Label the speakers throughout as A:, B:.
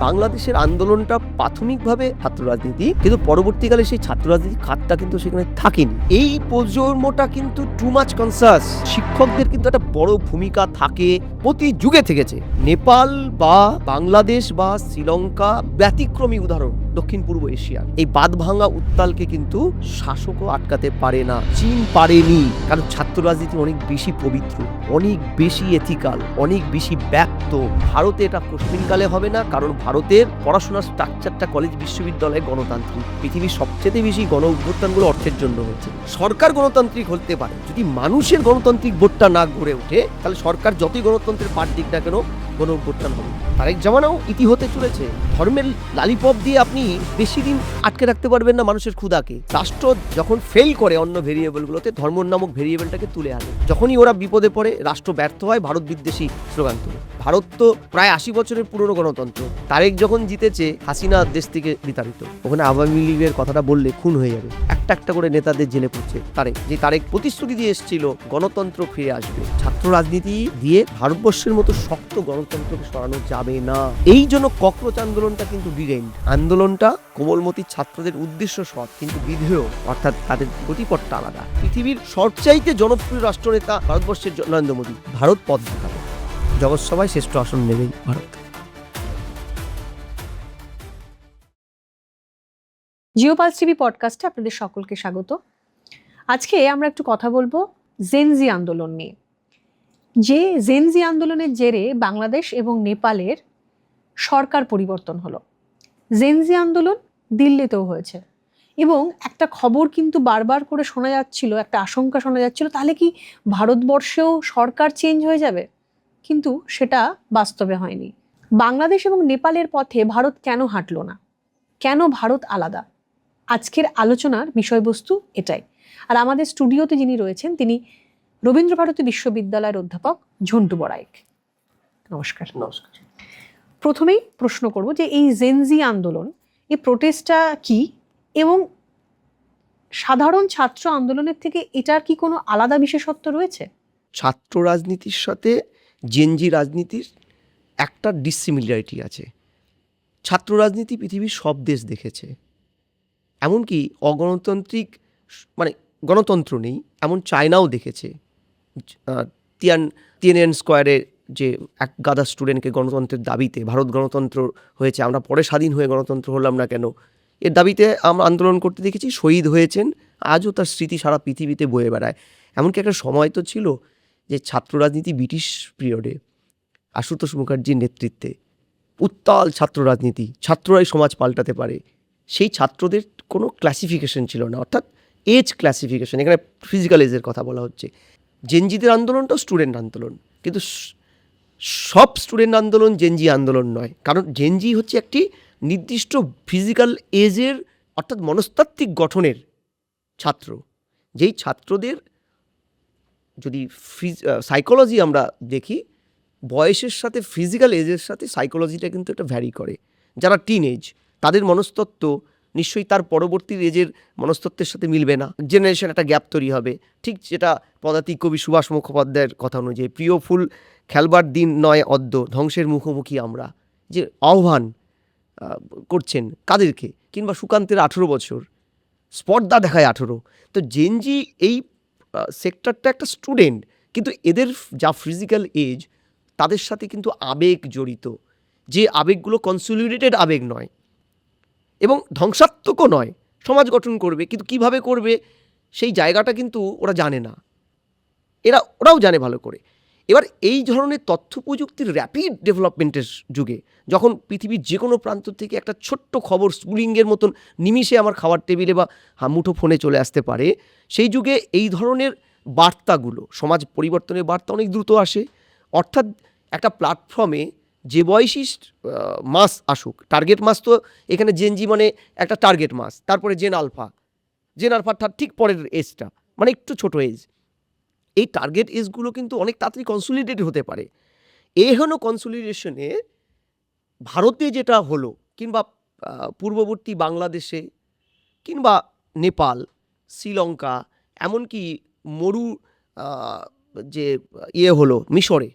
A: বাংলাদেশের আন্দোলনটা প্রাথমিকভাবে ছাত্র রাজনীতি, কিন্তু পরবর্তীকালে সেই ছাত্র রাজনীতি খাতটা কিন্তু সেখানে থাকেনি। এই প্রজন্মটা কিন্তু টু মাচ কনসাস। শিক্ষকদের কিন্তু একটা বড় ভূমিকা থাকে, প্রতি যুগে থেকেছে। নেপাল বা বাংলাদেশ বা শ্রীলঙ্কা ব্যতিক্রমী উদাহরণ। দক্ষিণ পূর্ব এশিয়া এই বাঁধ ভাঙা উত্তালকে কিন্তু শাসকও আটকাতে পারে না, চীন পারেনি। কারণ ছাত্র রাজনীতি অনেক বেশি পবিত্র, অনেক বেশি এথিক্যাল, অনেক বেশি ব্যক্ত। ভারতে এটা কোশ্চিনকালে হবে না, কারণ ভারতের পড়াশোনার স্ট্রাকচারটা কলেজ বিশ্ববিদ্যালয়ে গণতান্ত্রিক। পৃথিবীর সবচেয়ে বেশি গণ অভ্যুত্থানগুলো অর্থের জন্য হয়েছে। সরকার গণতান্ত্রিক হতে পারে, যদি মানুষের গণতান্ত্রিক ভোটটা না গড়ে ওঠে, তাহলে সরকার যতই গণতন্ত্রের পাঠ দিক না কেন গণ অভ্যুত্থান হবে। তারেক জামানাও ইতি হতে চলেছে। ধর্মের লালিপপ দিয়ে আপনি বেশি দিন আটকে রাখতে পারবেন না মানুষের ক্ষুধাকে। রাষ্ট্র যখন ফেল করে অন্য ভেরিয়েবলগুলোতে, ধর্ম নামক ভেরিয়েবলটাকে তুলে আনে। যখনই ওরা বিপদে পড়ে, রাষ্ট্র ব্যর্থ হয়, ভারত বিদ্বেষী স্লোগান তোলে। ভারত তো প্রায় 80 বছরের পুরনো গণতন্ত্র। তারেক যখন জিতেছে, হাসিনা দেশ থেকে বিতাড়িত। ওখানে আওয়ামী লীগের কথাটা বললে খুন হয়ে যাবে। একটা একটা করে নেতাদের জেলে পড়ছে। তারেক প্রতিশ্রুতি দিয়ে এসেছিল গণতন্ত্র ফিরে আসবে। ছাত্র রাজনীতি দিয়ে ভারতবর্ষের মতো শক্ত গণতন্ত্রকে সরানো যাবে না। এই জন্য ককরোচ আন্দোলনটা কিন্তু ডিজাইন্ড। আন্দোলনটা কোমলমতি ছাত্রদের উদ্দেশ্য সৎ, কিন্তু বিধেয়, অর্থাৎ তাদের গতিপথটা আলাদা। পৃথিবীর সবচাইতে জনপ্রিয় রাষ্ট্রনেতা ভারতবর্ষের নরেন্দ্র মোদী। ভারত পথ দেখাবে, জগৎসভায় শ্রেষ্ঠ আসন নেবেই ভারত।
B: জিওপালস টিভি পডকাস্টে আপনাদের সকলকে স্বাগত। আজকে আমরা একটু কথা বলবো জেনজি আন্দোলন নিয়ে। যে জেনজি আন্দোলনের জেরে বাংলাদেশ এবং নেপালের সরকার পরিবর্তন হলো। জেনজি আন্দোলন দিল্লিতেও হয়েছে এবং একটা খবর কিন্তু বারবার করে শোনা যাচ্ছিল, একটা আশঙ্কা শোনা যাচ্ছিল, তাহলে কি ভারতবর্ষেও সরকার চেঞ্জ হয়ে যাবে? কিন্তু সেটা বাস্তবে হয়নি। বাংলাদেশ এবং নেপালের পথে ভারত কেন হাঁটলো না? কেন ভারত আলাদা? আজকের আলোচনার বিষয়বস্তু এটাই। আর আমাদের স্টুডিওতে যিনি রয়েছেন, তিনি রবীন্দ্রভারতী বিশ্ববিদ্যালয়ের অধ্যাপক ঝন্টু বড়াইক। নমস্কার।
A: নমস্কার।
B: প্রথমেই প্রশ্ন করব যে এই জেনজি আন্দোলন, এই প্রোটেস্টটা কি, এবং সাধারণ ছাত্র আন্দোলনের থেকে এটার কি কোনো আলাদা বিশেষত্ব রয়েছে?
A: ছাত্র রাজনীতির সাথে জেনজি রাজনীতির একটা ডিসিমিলারিটি আছে। ছাত্র রাজনীতি পৃথিবীর সব দেশ দেখেছে, এমনকি অগণতান্ত্রিক মানে গণতন্ত্র নেই এমন চায়নাও দেখেছে। তিয়ানএন স্কোয়ারে যে এক গাদা স্টুডেন্টকে গণতন্ত্রের দাবিতে, ভারত গণতন্ত্র হয়েছে, আমরা পরে স্বাধীন হয়ে গণতন্ত্র হলাম না কেন, এর দাবিতে আমরা আন্দোলন করতে দেখেছি, শহীদ হয়েছেন। আজও তার স্মৃতি সারা পৃথিবীতে বয়ে বেড়ায়। এমনকি একটা সময় তো ছিল যে ছাত্র রাজনীতি ব্রিটিশ পিরিয়ডে আশুতোষ মুখার্জির নেতৃত্বে উত্তাল ছাত্র রাজনীতি, ছাত্ররাই সমাজ পাল্টাতে পারে। সেই ছাত্রদের কোনো ক্লাসিফিকেশন ছিল না, অর্থাৎ এজ ক্লাসিফিকেশন। এখানে ফিজিক্যাল এজের কথা বলা হচ্ছে। জেনজিদের আন্দোলনটাও স্টুডেন্ট আন্দোলন, কিন্তু সব স্টুডেন্ট আন্দোলন জেনজি আন্দোলন নয়। কারণ জেনজি হচ্ছে একটি নির্দিষ্ট ফিজিক্যাল এজের, অর্থাৎ মনস্তাত্ত্বিক গঠনের ছাত্র। যেই ছাত্রদের যদি সাইকোলজি আমরা দেখি, বয়সের সাথে ফিজিক্যাল এজের সাথে সাইকোলজিটা কিন্তু একটা ভ্যারি করে। যারা টিন এজ, তাদের মনস্তত্ত্ব নিশ্চয়ই তার পরবর্তী এজের মনস্তত্ত্বের সাথে মিলবে না, জেনারেশন একটা গ্যাপ তৈরি হবে। ঠিক যেটা পদাতিক কবি সুভাষ মুখোপাধ্যায়ের কথা অনুযায়ী, প্রিয় ফুল খেলবার দিন নয় অদ্য, ধ্বংসের মুখোমুখি আমরা, যে আহ্বান করছেন কাদেরকে, কিংবা সুকান্তের 18 বছর, স্পর্ধা দেখায় 18। তো জেনজি এই সেক্টরটা একটা স্টুডেন্ট, কিন্তু এদের যা ফিজিক্যাল এজ, তাদের সাথে কিন্তু আবেগ জড়িত, যে আবেগগুলো কনসলিডেটেড আবেগ নয় এবং ধ্বংসাত্মকও নয়। সমাজ গঠন করবে, কিন্তু কিভাবে করবে সেই জায়গাটা কিন্তু ওরা জানে না। ওরাও জানে ভালো করে। এবার এই ধরনের তথ্য প্রযুক্তির র্যাপিড ডেভেলপমেন্টের যুগে, যখন পৃথিবীর যে কোনো প্রান্ত থেকে একটা ছোট্ট খবর স্পুলিংয়ের মতন নিমিষে আমার খাওয়ার টেবিলে বা মুঠো ফোনে চলে আসতে পারে, সেই যুগে এই ধরনের বার্তাগুলো, সমাজ পরিবর্তনের বার্তা অনেক দ্রুত আসে। অর্থাৎ একটা প্ল্যাটফর্মে যে বয়সী মাস আসুক, টার্গেট মাস তো এখানে জেনজি মানে একটা টার্গেট মাস, তারপরে জেন আলফার ঠিক পরের এজটা মানে একটু ছোট এজ। এই টার্গেট এজগুলো কিন্তু অনেক তাড়াতাড়ি কনসলিডেটেড হতে পারে। এই হলো কনসলিডেশনে ভারতে যেটা হলো, কিংবা পূর্ববর্তী বাংলাদেশে, কিংবা নেপাল, শ্রীলঙ্কা, এমনকি মরু যে হলো মিশরে,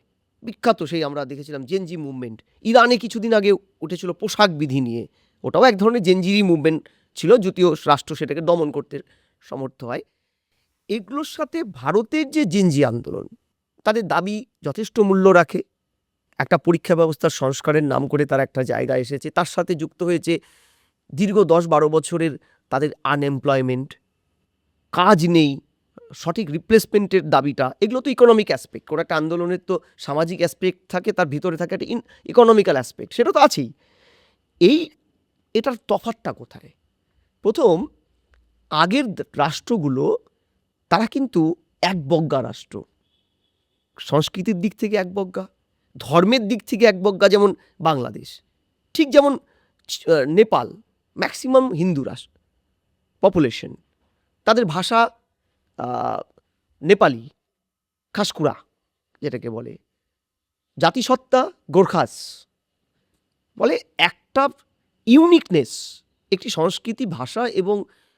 A: বিখ্যাত সেই আমরা দেখেছিলাম জেনজি মুভমেন্ট। ইরানে কিছুদিন আগে উঠেছিল পোশাক বিধি নিয়ে, ওটাও এক ধরনের জেনজিরই মুভমেন্ট ছিল, যদিও রাষ্ট্র সেটাকে দমন করতে সমর্থ হয়। এগুলোর সাথে ভারতের যে জেনজি আন্দোলন, তাদের দাবি যথেষ্ট মূল্য রাখে। একটা পরীক্ষা ব্যবস্থার সংস্কারের নাম করে তারা একটা জায়গা এসেছে, তার সাথে যুক্ত হয়েছে দীর্ঘ 10-12 বছরের তাদের আনএমপ্লয়মেন্ট, কাজ নেই, সঠিক রিপ্লেসমেন্টের দাবিটা। এগুলো তো ইকোনমিক অ্যাসপেক্ট। কোনো একটা আন্দোলনের তো সামাজিক অ্যাসপেক্ট থাকে, তার ভিতরে থাকে একটা ইকোনমিক্যাল অ্যাসপেক্ট, সেটা তো আছেই। এটার তফাৎটা কোথায়? প্রথম, আগের রাষ্ট্রগুলো তারা কিন্তু একবজ্ঞা রাষ্ট্র, সংস্কৃতির দিক থেকে একবজ্ঞা, ধর্মের দিক থেকে একবজ্ঞা। যেমন বাংলাদেশ, ঠিক যেমন নেপাল, ম্যাক্সিমাম হিন্দু রাষ্ট্র পপুলেশন, তাদের ভাষা নেপালি, খাসকুড়া যেটাকে বলে, জাতিসত্তা গোর্খাস বলে। একটা ইউনিকনেস, একটি সংস্কৃতি, ভাষা এবং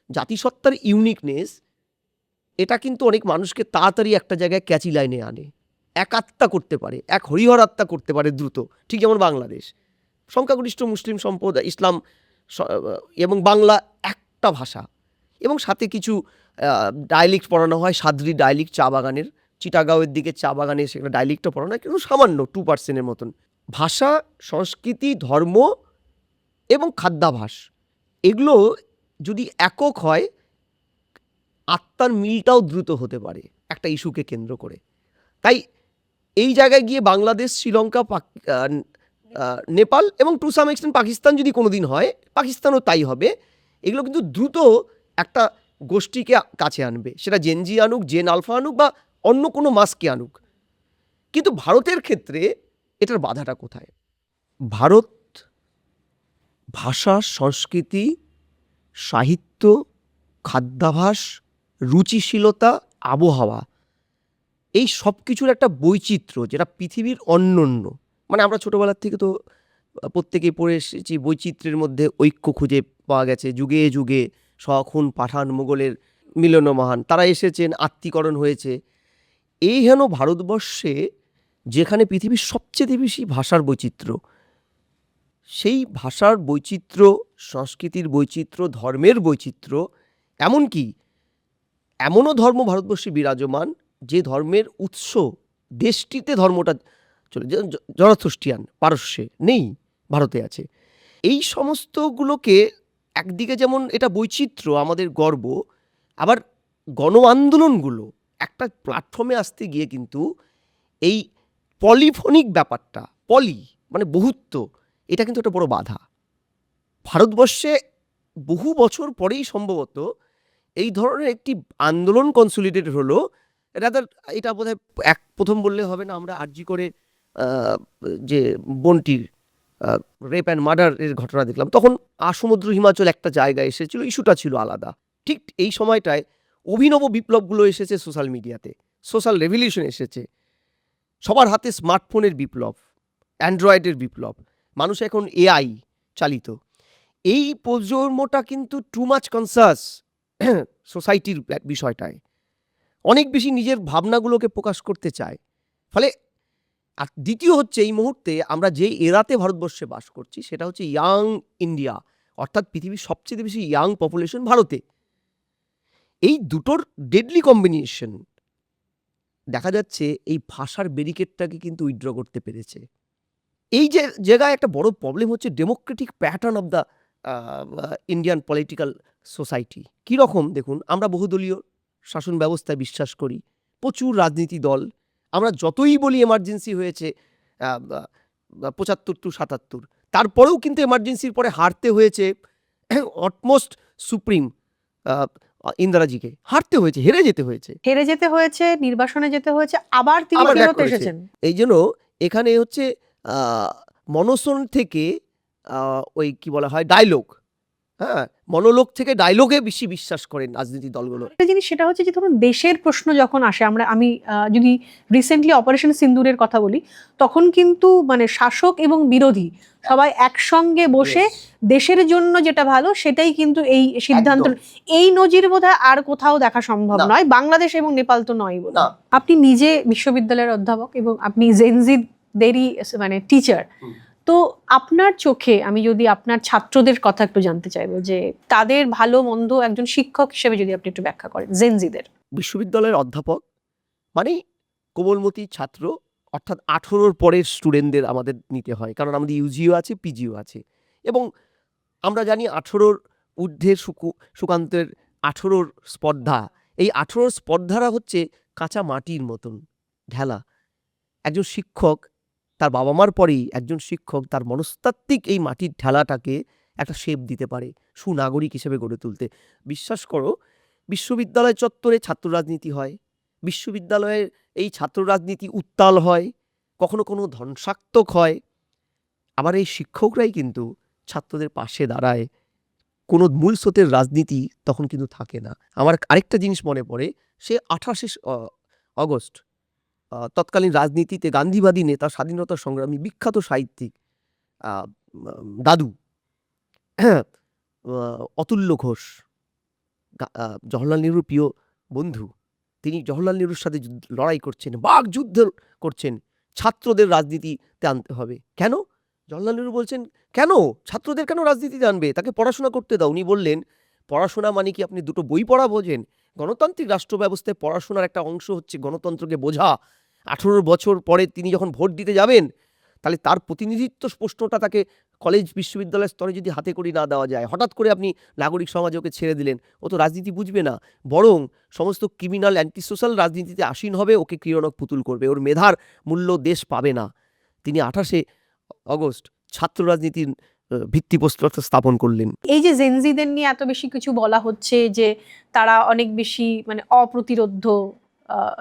A: জাতিসত্তার ইউনিকনেস, এটা কিন্তু অনেক মানুষকে তাড়াতাড়ি একটা জায়গায় ক্যাচি লাইনে আনে, এক আত্মা করতে পারে, এক হরিহর আত্মা করতে পারে দ্রুত। ঠিক যেমন বাংলাদেশ, সংখ্যাগরিষ্ঠ মুসলিম সম্প্রদায়, ইসলাম এবং বাংলা একটা ভাষা, এবং সাথে কিছু ডায়ালেক্ট পড়ানো হয়, সাদ্রি ডায়ালেক্ট চা বাগানের, চিটাগাঁওয়ের দিকে চা বাগানে সেখানে ডায়ালেক্টটা পড়ানো হয়, কিন্তু সামান্য 2%-এর মতন। ভাষা, সংস্কৃতি, ধর্ম এবং খাদ্যাভাস, এগুলো যদি একক হয়, আত্মার মিলটাও দ্রুত হতে পারে একটা ইস্যুকে কেন্দ্র করে। তাই এই জায়গায় গিয়ে বাংলাদেশ, শ্রীলঙ্কা, নেপাল এবং টু সাম এক্সটেন্ট পাকিস্তান যদি কোনো দিন হয়, পাকিস্তানও তাই হবে। এগুলো কিন্তু দ্রুত একটা গোষ্ঠীকে কাছে আনবে, সেটা জেনজি আনুক, জেন আলফা আনুক, বা অন্য কোনো মাসকে আনুক। কিন্তু ভারতের ক্ষেত্রে এটার বাধাটা কোথায়? ভারত ভাষা, সংস্কৃতি, সাহিত্য, খাদ্যাভাস, রুচিশীলতা, আবহাওয়া, এই সব কিছুর একটা বৈচিত্র্য যেটা পৃথিবীর অনন্য। মানে আমরা ছোটোবেলার থেকে তো প্রত্যেকেই পড়ে এসেছি, বৈচিত্র্যের মধ্যে ঐক্য খুঁজে পাওয়া গেছে। যুগে যুগে শক, হুন, পাঠান, মোগলের মিলন মহান, তারা এসেছেন, আত্মীকরণ হয়েছে। এই হেন ভারতবর্ষে, যেখানে পৃথিবীর সবচেয়ে বেশি ভাষার বৈচিত্র্য, সেই ভাষার বৈচিত্র্য, সংস্কৃতির বৈচিত্র্য, ধর্মের বৈচিত্র্য, এমনকি এমনও ধর্ম ভারতবর্ষে বিরাজমান যে ধর্মের উৎস দেশটিতে ধর্মটা চলে, জরথুস্ট্রিয়ান পারস্যে নেই, ভারতে আছে। এই সমস্তগুলোকে একদিকে যেমন এটা বৈচিত্র্য, আমাদের গর্ব, আবার গণ আন্দোলনগুলো একটা প্ল্যাটফর্মে আসতে গিয়ে কিন্তু এই পলিফোনিক ব্যাপারটা, পলি মানে বহুত্ব, এটা কিন্তু একটা বড় বাধা। ভারতবর্ষে বহু বছর পরেই সম্ভবত এই ধরনের একটি আন্দোলন কনসলিডেটেড হলো। এটা বোধহয় প্রথম বললে হবে না, আমরা আরজি করে যে বোনটির রেপ অ্যান্ড মার্ডারের ঘটনা দেখলাম, তখন সমুদ্র হিমাচল একটা জায়গায় এসেছিল, ইস্যুটা ছিল আলাদা। ঠিক এই সময়টায় অভিনব বিপ্লবগুলো এসেছে সোশ্যাল মিডিয়াতে, সোশ্যাল রেভলিউশন এসেছে, সবার হাতে স্মার্টফোনের বিপ্লব, অ্যান্ড্রয়েডের বিপ্লব, মানুষ এখন এআই চালিত। এই প্রজন্মটা কিন্তু টু মাচ কনসাস সোসাইটির বিষয়টায়, অনেক বেশি নিজের ভাবনাগুলোকে প্রকাশ করতে চায়। ফলে আর দ্বিতীয় হচ্ছে, এই মুহূর্তে আমরা যেই এরাতে ভারতবর্ষে বাস করছি, সেটা হচ্ছে ইয়াং ইন্ডিয়া, অর্থাৎ পৃথিবীর সবচেয়ে বেশি ইয়াং পপুলেশন ভারতে। এই দুটোর ডেডলি কম্বিনেশন দেখা যাচ্ছে এই ভাষার ব্যারিকেডটাকে কিন্তু উইথড্র করতে পেরেছে। এই যে জায়গায় একটা বড় প্রবলেম হচ্ছে Democratic pattern of the Indian political society. কীরকম দেখুন, আমরা বহুদলীয় শাসন ব্যবস্থায় বিশ্বাস করি, প্রচুর রাজনীতি দল, আমরা যতই বলি এমার্জেন্সি হয়েছে 75 to 77, তারপরেও কিন্তু এমার্জেন্সির পরে হারতে হয়েছে অটমোস্ট সুপ্রিম ইন্দিরাজিকে, হেরে যেতে হয়েছে, নির্বাসনে যেতে হয়েছে, আবার তিনি ফেরত এসেছেন। এই জন্য এখানে হচ্ছে মনোসন থেকে ওই কি বলা হয় ডায়লগ, হ্যাঁ, মনোলোগ থেকে ডায়লগে বেশি বিশ্বাস করেন রাজনীতি দলগুলো।
B: একটা জিনিস সেটা হচ্ছে যে ধরুন দেশের প্রশ্ন যখন আসে, আমি যদি রিসেন্টলি অপারেশন সিন্দুরের কথা বলি, তখন কিন্তু মানে শাসক এবং বিরোধী সবাই একসঙ্গে বসে দেশের জন্য যেটা ভালো সেটাই কিন্তু এই সিদ্ধান্ত, এই নজির বোধহয় আর কোথাও দেখা সম্ভব নয়, বাংলাদেশ এবং নেপাল তো নয়। আপনি নিজে বিশ্ববিদ্যালয়ের অধ্যাপক এবং আপনি জেনজি দেরই মানে টিচার। তো আপনার চোখে আমি যদি আপনার ছাত্রদের কথা একটু জানতে চাইবো, যে তাদের ভালো মন্দ একজন শিক্ষক হিসেবে যদি আপনি একটু ব্যাখ্যা করেন জেনজিদের।
A: বিশ্ববিদ্যালয়ের অধ্যাপক মানে কোমলমতি ছাত্র, অর্থাৎ 18-র পরের স্টুডেন্টদের আমাদের নিতে হয়, কারণ আমাদের ইউজিও আছে, পিজিও আছে। এবং আমরা জানি 18-র ঊর্ধ্বের সুকান্তের 18-র স্পর্ধা, এই 18-র স্পর্ধারা হচ্ছে কাঁচা মাটির মতন ঢেলা। একজন শিক্ষক তার বাবা মার পরেই একজন শিক্ষক তার মনস্তাত্ত্বিক এই মাটির ঢেলাটাকে একটা শেপ দিতে পারে, সুনাগরিক হিসেবে গড়ে তুলতে। বিশ্বাস করো, বিশ্ববিদ্যালয় চত্বরে ছাত্র রাজনীতি হয়, বিশ্ববিদ্যালয়ের এই ছাত্র রাজনীতি উত্তাল হয়, কখনো কোনো ধ্বংসাত্মক হয়। আবার এই শিক্ষকরাই কিন্তু ছাত্রদের পাশে দাঁড়ায়। কোনো মূল স্রোতের রাজনীতি তখন কিন্তু থাকে না। আমার আরেকটা জিনিস মনে পড়ে, সে 28শে অগস্ট তৎকালীন রাজনীতিতে গান্ধীবাদী নেতা, স্বাধীনতা সংগ্রামী, বিখ্যাত সাহিত্যিক দাদু অতুল্য ঘোষ, জওহরলাল নেহরুর প্রিয় বন্ধু, তিনি জওহরলাল নেহরুর সাথে লড়াই করছেন, বাকযুদ্ধ করছেন, ছাত্রদের রাজনীতিতে আনতে হবে। কেন? জওহরলাল নেহরু বলছেন, কেন ছাত্রদের কেন রাজনীতিতে আনবে, তাকে পড়াশোনা করতে দাও। উনি বললেন, পড়াশোনা মানে কি আপনি দুটো বই পড়া বোঝেন? গণতান্ত্রিক রাষ্ট্র ব্যবস্থায় পড়াশোনার একটা অংশ হচ্ছে গণতন্ত্রকে বোঝা। 18 বছর পরে তিনি যখন ভোট দিতে যাবেন, তাহলে তার প্রতিনিধিত্ব প্রশ্নটা তাকে কলেজ বিশ্ববিদ্যালয়ের স্তরে যদি হাতে করি না দেওয়া যায়, হঠাৎ করে আপনি নাগরিক সমাজে ওকে ছেড়ে দিলেন, ও তো রাজনীতি বুঝবে না, বরং সমস্ত ক্রিমিনাল অ্যান্টি সোশ্যাল রাজনীতিতে আসীন হবে, ওকে ক্রিয়নক পুতুল করবে, ওর মেধার মূল্য দেশ পাবে না। তিনি 28শে অগস্ট ছাত্র রাজনীতির ভিত্তিপ্রস্তর স্থাপন করলেন।
B: এই যে জেনজিদের নিয়ে এত বেশি কিছু বলা হচ্ছে, যে তারা অনেক বেশি মানে অপ্রতিরোধ্য,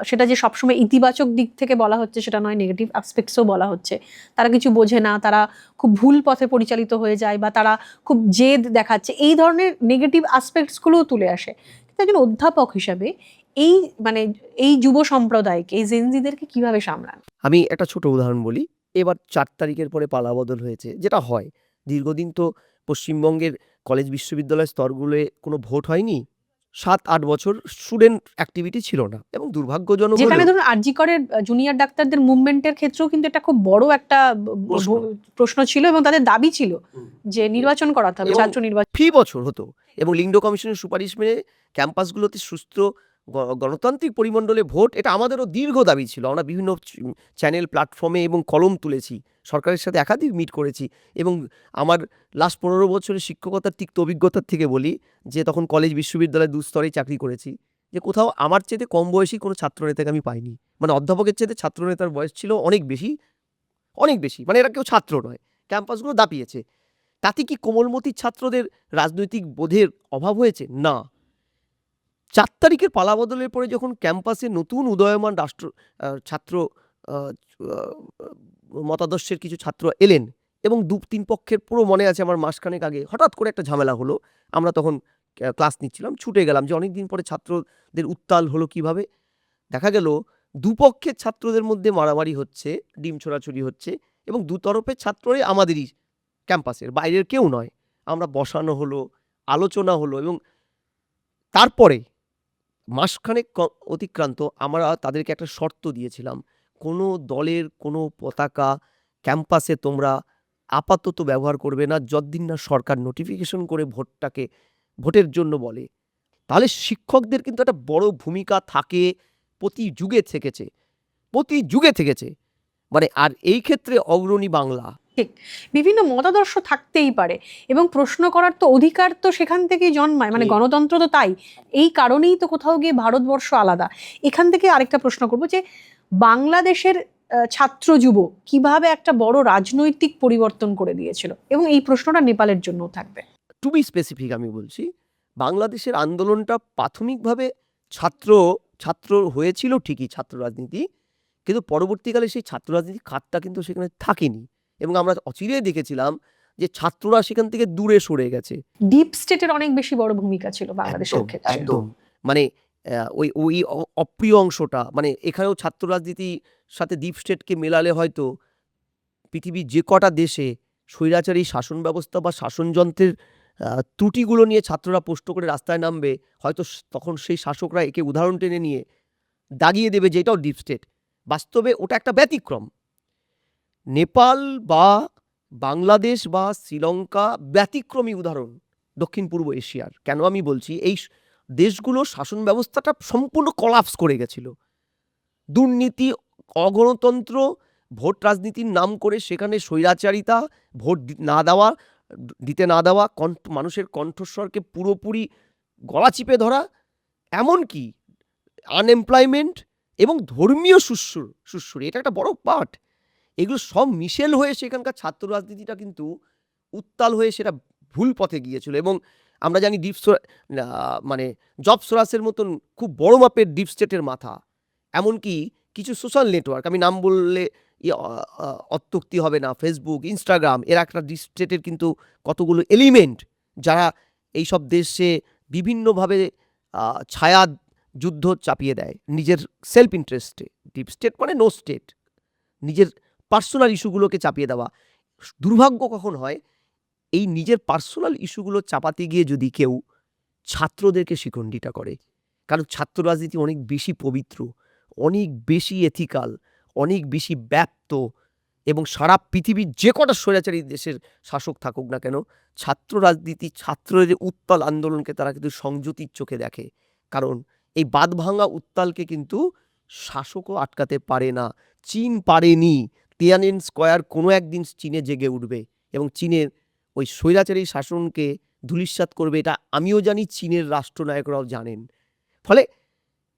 B: সেটা যে সবসময় ইতিবাচক দিক থেকে বলা হচ্ছে সেটা নয়, নেগেটিভ অ্যাসপেক্টসও বলা হচ্ছে। তারা কিছু বোঝে না, তারা খুব ভুল পথে পরিচালিত হয়ে যায়, বা তারা খুব জেদ দেখাচ্ছে, এই ধরনের নেগেটিভ অ্যাসপেক্টসগুলোও তুলে আসে। কিন্তু একজন অধ্যাপক হিসাবে এই মানে এই যুব সম্প্রদায়কে, এই জেনজিদেরকে কিভাবে সামলান?
A: আমি একটা ছোট উদাহরণ বলি। এবার 4 তারিখের পরে পালাবদল হয়েছে, যেটা হয় দীর্ঘদিন তো পশ্চিমবঙ্গের কলেজ বিশ্ববিদ্যালয় স্তরগুলোয় কোনো ভোট হয়নি। 7-8 বছর স্টুডেন্ট অ্যাক্টিভিটি ছিল না, এবং দুর্ভাগ্যজনক
B: যেখানে
A: হলেও
B: ধরুন আরজি করের জুনিয়র ডাক্তারদের মুভমেন্টের ক্ষেত্রেও কিন্তু এটা খুব বড় একটা
A: প্রশ্ন।
B: প্রশ্ন ছিল, এবং তাদের দাবি ছিল যে নির্বাচন করাতে হবে,
A: এবং
B: ছাত্র নির্বাচন।
A: ফি বছর হতো, এবং লিঙ্গ কমিশনের সুপারিশ মেনে ক্যাম্পাসগুলোতে সুস্থ গণতান্ত্রিক পরিমণ্ডলে ভোট, এটা আমাদেরও দীর্ঘ দাবি ছিল। আমরা বিভিন্ন চ্যানেল, প্ল্যাটফর্মে এবং কলম তুলেছি, সরকারের সাথে একাধিক মিট করেছি। এবং আমার লাস্ট 15 বছরের শিক্ষকতার তিক্ত অভিজ্ঞতার থেকে বলি, যে তখন কলেজ বিশ্ববিদ্যালয়ে দুস্তরেই চাকরি করেছি, যে কোথাও আমার চেয়ে কম বয়সী কোনো ছাত্রনেতাকে আমি পাইনি। মানে অধ্যাপকের চেয়ে ছাত্রনেতার বয়স ছিল অনেক বেশি, অনেক বেশি, মানে এরা কেউ ছাত্র নয়। ক্যাম্পাসগুলো দাপিয়েছে। তাতে কি কোমলমতি ছাত্রদের রাজনৈতিক বোধের অভাব হয়েছে? না। 4 তারিখের পালাবদলের পরে যখন ক্যাম্পাসে নতুন উদয়মান ছাত্র আহ, আহ, মতাদর্শের কিছু ছাত্র এলেন, এবং 2-3 পক্ষের পুরো মনে আছে, আমার মাসখানেক আগে হঠাৎ করে একটা ঝামেলা হলো। আমরা তখন ক্লাস নিচ্ছিলাম, ছুটে গেলাম, যে অনেকদিন পরে ছাত্রদের উত্তাল হলো কিভাবে। দেখা গেল দুপক্ষের ছাত্রদের মধ্যে মারামারি হচ্ছে, ডিম ছোড়াছুড়ি হচ্ছে, এবং দুতরফের ছাত্রই আমাদেরই, ক্যাম্পাসের বাইরের কেউ নয়। আমরা বসানো হলো, আলোচনা হলো, এবং তারপরে মাসখানেক অতিক্রান্ত আমরা তাদেরকে একটা শর্ত দিয়েছিলাম, কোনো দলের কোনো পতাকা ক্যাম্পাসে তোমরা আপাতত ব্যবহার করবে না, যতদিন না সরকার নোটিফিকেশন করে ভোটের জন্য বলে। তাহলে শিক্ষকদের কিন্তু একটা বড় ভূমিকা থাকে, প্রতি যুগে থেকেছে। মানে আর এই ক্ষেত্রে অগ্রণী বাংলা।
B: ঠিক, বিভিন্ন মতাদর্শ থাকতেই পারে, এবং প্রশ্ন করার তো অধিকার তো সেখান থেকেই জন্মায়, মানে গণতন্ত্র তো তাই। এই কারণেই তো কোথাও গিয়ে ভারতবর্ষ আলাদা। এখান থেকে আরেকটা প্রশ্ন করব, যে বাংলাদেশের ছাত্র যুব কিভাবে একটা বড় রাজনৈতিক পরিবর্তন করে দিয়েছিল, এবং এই প্রশ্নটা নেপালের জন্যও থাকবে।
A: টু বি স্পেসিফিক আমি বলছি, বাংলাদেশের আন্দোলনটা প্রাথমিকভাবে ছাত্র হয়েছিল ঠিকই, ছাত্র রাজনীতি, কিন্তু পরবর্তীকালে সেই ছাত্র রাজনীতি খাতটা কিন্তু সেখানে থাকেনি, এবং আমরা অচিরেই দেখেছিলাম যে ছাত্ররা সেখান থেকে দূরে সরে গেছে।
B: ডিপ স্টেটের অনেক বেশি বড় ভূমিকা ছিল বাংলাদেশের ক্ষেত্রে।
A: একদম, মানে ওই ওই অপ্রিয় অংশটা, মানে এখানেও ছাত্র রাজনীতির সাথে ডিপ স্টেটকে মেলালে হয়তো পৃথিবীর যে কটা দেশে স্বৈরাচারী শাসন ব্যবস্থা বা শাসনযন্ত্রের ত্রুটিগুলো নিয়ে ছাত্ররা পোস্ট করে রাস্তায় নামবে, হয়তো তখন সেই শাসকরা একে উদাহরণ টেনে নিয়ে দাগিয়ে দেবে যে এটাও ডিপ স্টেট। বাস্তবে ওটা একটা ব্যতিক্রম। নেপাল বা বাংলাদেশ বা শ্রীলঙ্কা ব্যতিক্রমী উদাহরণ দক্ষিণ পূর্ব এশিয়ার। কেন আমি বলছি, এই দেশগুলোর শাসন ব্যবস্থাটা সম্পূর্ণ কলাপস করে গেছিল। দুর্নীতি, অগণতন্ত্র, ভোট রাজনীতির নাম করে সেখানে স্বৈরাচারিতা, ভোট না দেওয়া, দিতে না দেওয়া, মানুষের কণ্ঠস্বরকে পুরোপুরি গলা চিপে ধরা, এমনকি আনএমপ্লয়মেন্ট এবং ধর্মীয় সুশ্রুরি, এটা একটা বড় পার্ট। এগুলো সব মিশেল হয়ে সেখানকার ছাত্র রাজনীতিটা কিন্তু উত্তাল হয়ে সেটা ভুল পথে গিয়েছিল। এবং আমরা জানি মানে জব সোরাসের মতন খুব বড় মাপের ডিপ স্টেটের মাথা, এমনকি কিছু সোশ্যাল নেটওয়ার্ক, আমি নাম বললে অত্যুক্তি হবে না, ফেসবুক, ইনস্টাগ্রাম, এরা একটা ডিপ স্টেটের কিন্তু কতগুলো এলিমেন্ট যারা এইসব দেশে বিভিন্নভাবে ছায়া যুদ্ধ চাপিয়ে দেয় নিজের সেলফ ইন্টারেস্টে। ডিপ স্টেট মানে নো স্টেট, নিজের পার্সোনাল ইস্যুগুলোকে চাপিয়ে দেওয়া। দুর্ভাগ্য কখন হয়, এই নিজের পার্সোনাল ইস্যুগুলো চাপাতে গিয়ে যদি কেউ ছাত্রদেরকে শিখণ্ডিতা করে। কারণ ছাত্র রাজনীতি অনেক বেশি পবিত্র, অনেক বেশি এথিক্যাল, অনেক বেশি ব্যাপ্ত, এবং সারা পৃথিবীর যে কটা স্বৈরাচারী দেশের শাসক থাকুক না কেন, ছাত্র রাজনীতি, ছাত্রদের উত্তাল আন্দোলনকে তারা কিন্তু সংযতির চোখে দেখে। কারণ এই বাঁধভাঙা উত্তালকে কিন্তু শাসকও আটকাতে পারে না। চীন পারেনি। তিয়ানজিন স্কয়ার কোনো একদিন চীনে জেগে উঠবে এবং চীনের ওই স্বৈরাচারী শাসনকে ধূলিসাৎ করবে, এটা আমিও জানি, চীনের রাষ্ট্রনায়করাও জানেন। ফলে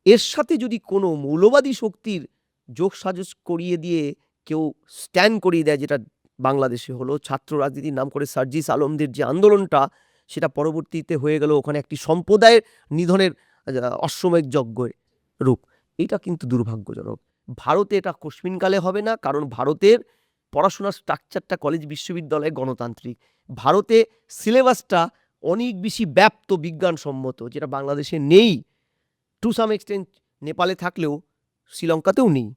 A: এর সাথে যদি কোনো মৌলবাদী শক্তির যোগসাজশ করিয়ে দিয়ে কেউ স্ট্যান্ড করিয়ে দেয়, যেটা বাংলাদেশে হলো, ছাত্র রাজনীতির নাম করে সার্জিস আলমদের যে আন্দোলনটা, সেটা পরবর্তীতে হয়ে গেল ওখানে একটি সম্প্রদায়ের নিধনের অশ্বমেধ যজ্ঞের রূপ। এটা কিন্তু দুর্ভাগ্যজনক। ভারতে এটা কস্মিনকালে হবে না, কারণ ভারতের পড়াশোনার স্ট্রাকচারটা কলেজ বিশ্ববিদ্যালয়ে গণতান্ত্রিক। ভারতে সিলেবাসটা অনেক বেশি ব্যাপ্ত বিজ্ঞানসম্মত, যেটা বাংলাদেশে নেই। টু সাম এক্সটেন্ট নেপালে থাকলেও শ্রীলঙ্কাতেও নেই।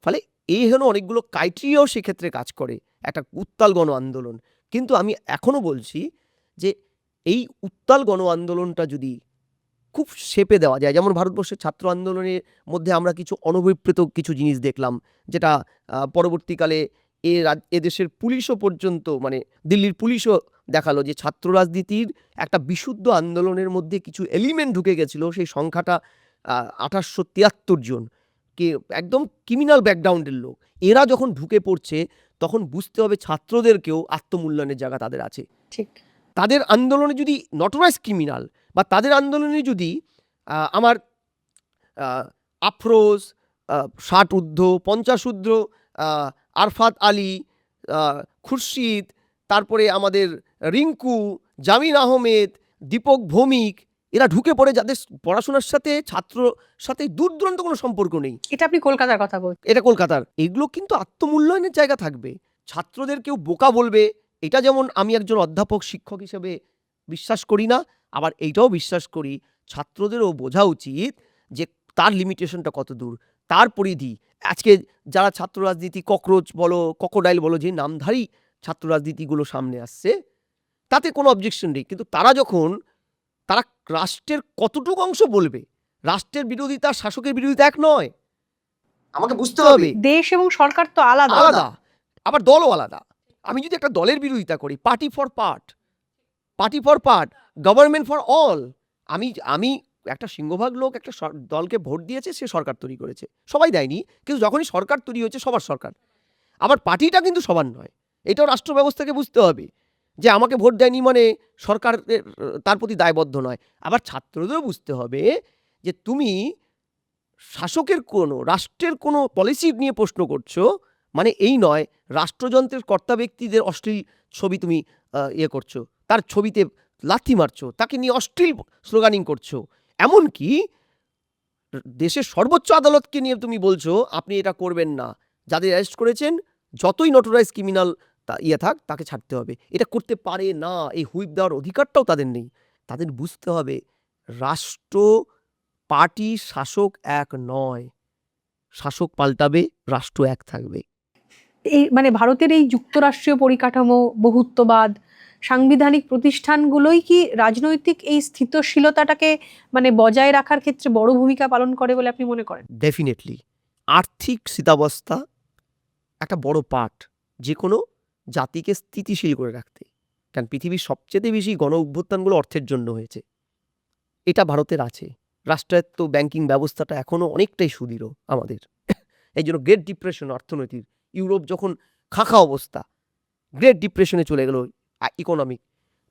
A: ফলে এই হলো অনেকগুলো ক্রাইটেরিয়াও সেক্ষেত্রে কাজ করে একটা উত্তাল গণ আন্দোলন। কিন্তু আমি এখনও বলছি যে এই উত্তাল গণ আন্দোলনটা যদি খুব শেপে দেওয়া যায়, যেমন ভারতবর্ষের ছাত্র আন্দোলনের মধ্যে আমরা কিছু অনভিপ্রেত কিছু জিনিস দেখলাম, যেটা পরবর্তীকালে এদেশের পুলিশও পর্যন্ত, মানে দিল্লির পুলিশও দেখালো যে ছাত্র রাজনীতির একটা বিশুদ্ধ আন্দোলনের মধ্যে কিছু এলিমেন্ট ঢুকে গেছিল। সেই সংখ্যাটা 1873 জন, কে একদম ক্রিমিনাল ব্যাকগ্রাউন্ডের লোক। এরা যখন ঢুকে পড়ছে তখন বুঝতে হবে ছাত্রদেরকেও আত্মমূল্যায়নের জায়গা তাদের আছে।
B: ঠিক।
A: তাদের আন্দোলনে যদি নটোরাইজ ক্রিমিনাল, বা তাদের আন্দোলনে যদি আমার আফরোজ, 60 ঊর্ধ্ব, 50 ঊর্ধ্ব, আরফাত আলী, খুরশিদ, তারপরে আমাদের রিঙ্কু, জামিন আহমেদ, দীপক ভৌমিক, এরা ঢুকে পড়ে, যাদের পড়াশোনার সাথে ছাত্র সাথে দূর দূরান্ত কোনো সম্পর্ক নেই।
B: এটা আপনি কলকাতার কথা বলছেন।
A: এটা কলকাতার। এগুলো কিন্তু আত্মমূল্যায়নের জায়গা থাকবে। ছাত্রদের কেউ বোকা বলবে, এটা যেমন আমি একজন অধ্যাপক শিক্ষক হিসেবে বিশ্বাস করি না, আবার এইটাও বিশ্বাস করি ছাত্রদেরও বোঝা উচিত যে তার লিমিটেশনটা কত দূর, তার পরিধি। আজকে যারা ছাত্র রাজনীতি, ককরোচ বলো, ক্রোকোডাইল বলো, যে নামধারী ছাত্র রাজনীতিগুলো সামনে আসছে, তাতে কোনো অবজেকশন নেই। কিন্তু তারা রাষ্ট্রের কতটুকু অংশ বলবে, রাষ্ট্রের বিরোধিতা শাসকের বিরোধিতা এক নয়, আমাকে বুঝতে হবে।
B: দেশ এবং সরকার তো আলাদা
A: আলাদা, আবার দলও আলাদা। আমি যদি একটা দলের বিরোধিতা করি, party for part, government for all. আমি একটা সিংহভাগ লোক একটা দলকে ভোট দিয়েছে, সে সরকার তৈরি করেছে, সবাই দেয়নি, কিন্তু যখনই সরকার তৈরি হয়েছে সবার সরকার। আবার পার্টিটা কিন্তু সবার নয়, এটাও রাষ্ট্র ব্যবস্থাকে বুঝতে হবে যে আমাকে ভোট দেয়নি মানে সরকার তার প্রতি দায়বদ্ধ নয়। আবার ছাত্রদেরও বুঝতে হবে যে তুমি শাসকের কোনো, রাষ্ট্রের কোনো পলিসি নিয়ে প্রশ্ন করছো, মানে এই নয় রাষ্ট্রযন্ত্রের কর্তা ব্যক্তিদের অশ্লীল ছবি তুমি করছো, তার ছবিতে লাথি মারছো, তাকে নিয়ে অশ্লীল স্লোগানিং করছো, এমনকি দেশের সর্বোচ্চ আদালতকে নিয়ে তুমি বলছো আপনি এটা করবেন না, যাদের অ্যারেস্ট করেছেন যতই নটোরাইজ ক্রিমিনাল থাক, তাকে ছাড়তে হবে। এটা করতে পারে না, এই হুইপ দেওয়ার অধিকারটাও তাদের নেই। তাদের বুঝতে হবে রাষ্ট্র, পার্টি, শাসক এক নয়, শাসক পাল্টাবে, রাষ্ট্র এক থাকবে।
B: এই মানে ভারতের এই যুক্তরাষ্ট্রীয় পরিকাঠামো, বহুত্ববাদ, সাংবিধানিক প্রতিষ্ঠানগুলোই কি রাজনৈতিক এই স্থিতিশীলতাটাকে মানে বজায় রাখার ক্ষেত্রে বড় ভূমিকা পালন করে বলে আপনি মনে করেন?
A: ডেফিনেটলি আর্থিক স্থিতাবস্থা একটা বড় পার্ট, যে কোনো জাতিকে স্থিতিশীল করে রাখতে। কারণ পৃথিবীর সবচেয়ে বেশি গণ অভ্যুত্থানগুলো অর্থের জন্য হয়েছে, এটা ভারতের আছে। রাষ্ট্রায়ত্ত ব্যাংকিং ব্যবস্থাটা এখনও অনেকটাই সুদৃঢ় আমাদের। এই জন্য গ্রেট ডিপ্রেশন অর্থনৈতিক, ইউরোপ যখন খাখা অবস্থা, গ্রেট ডিপ্রেশনে চলে গেল ইকোনমিক,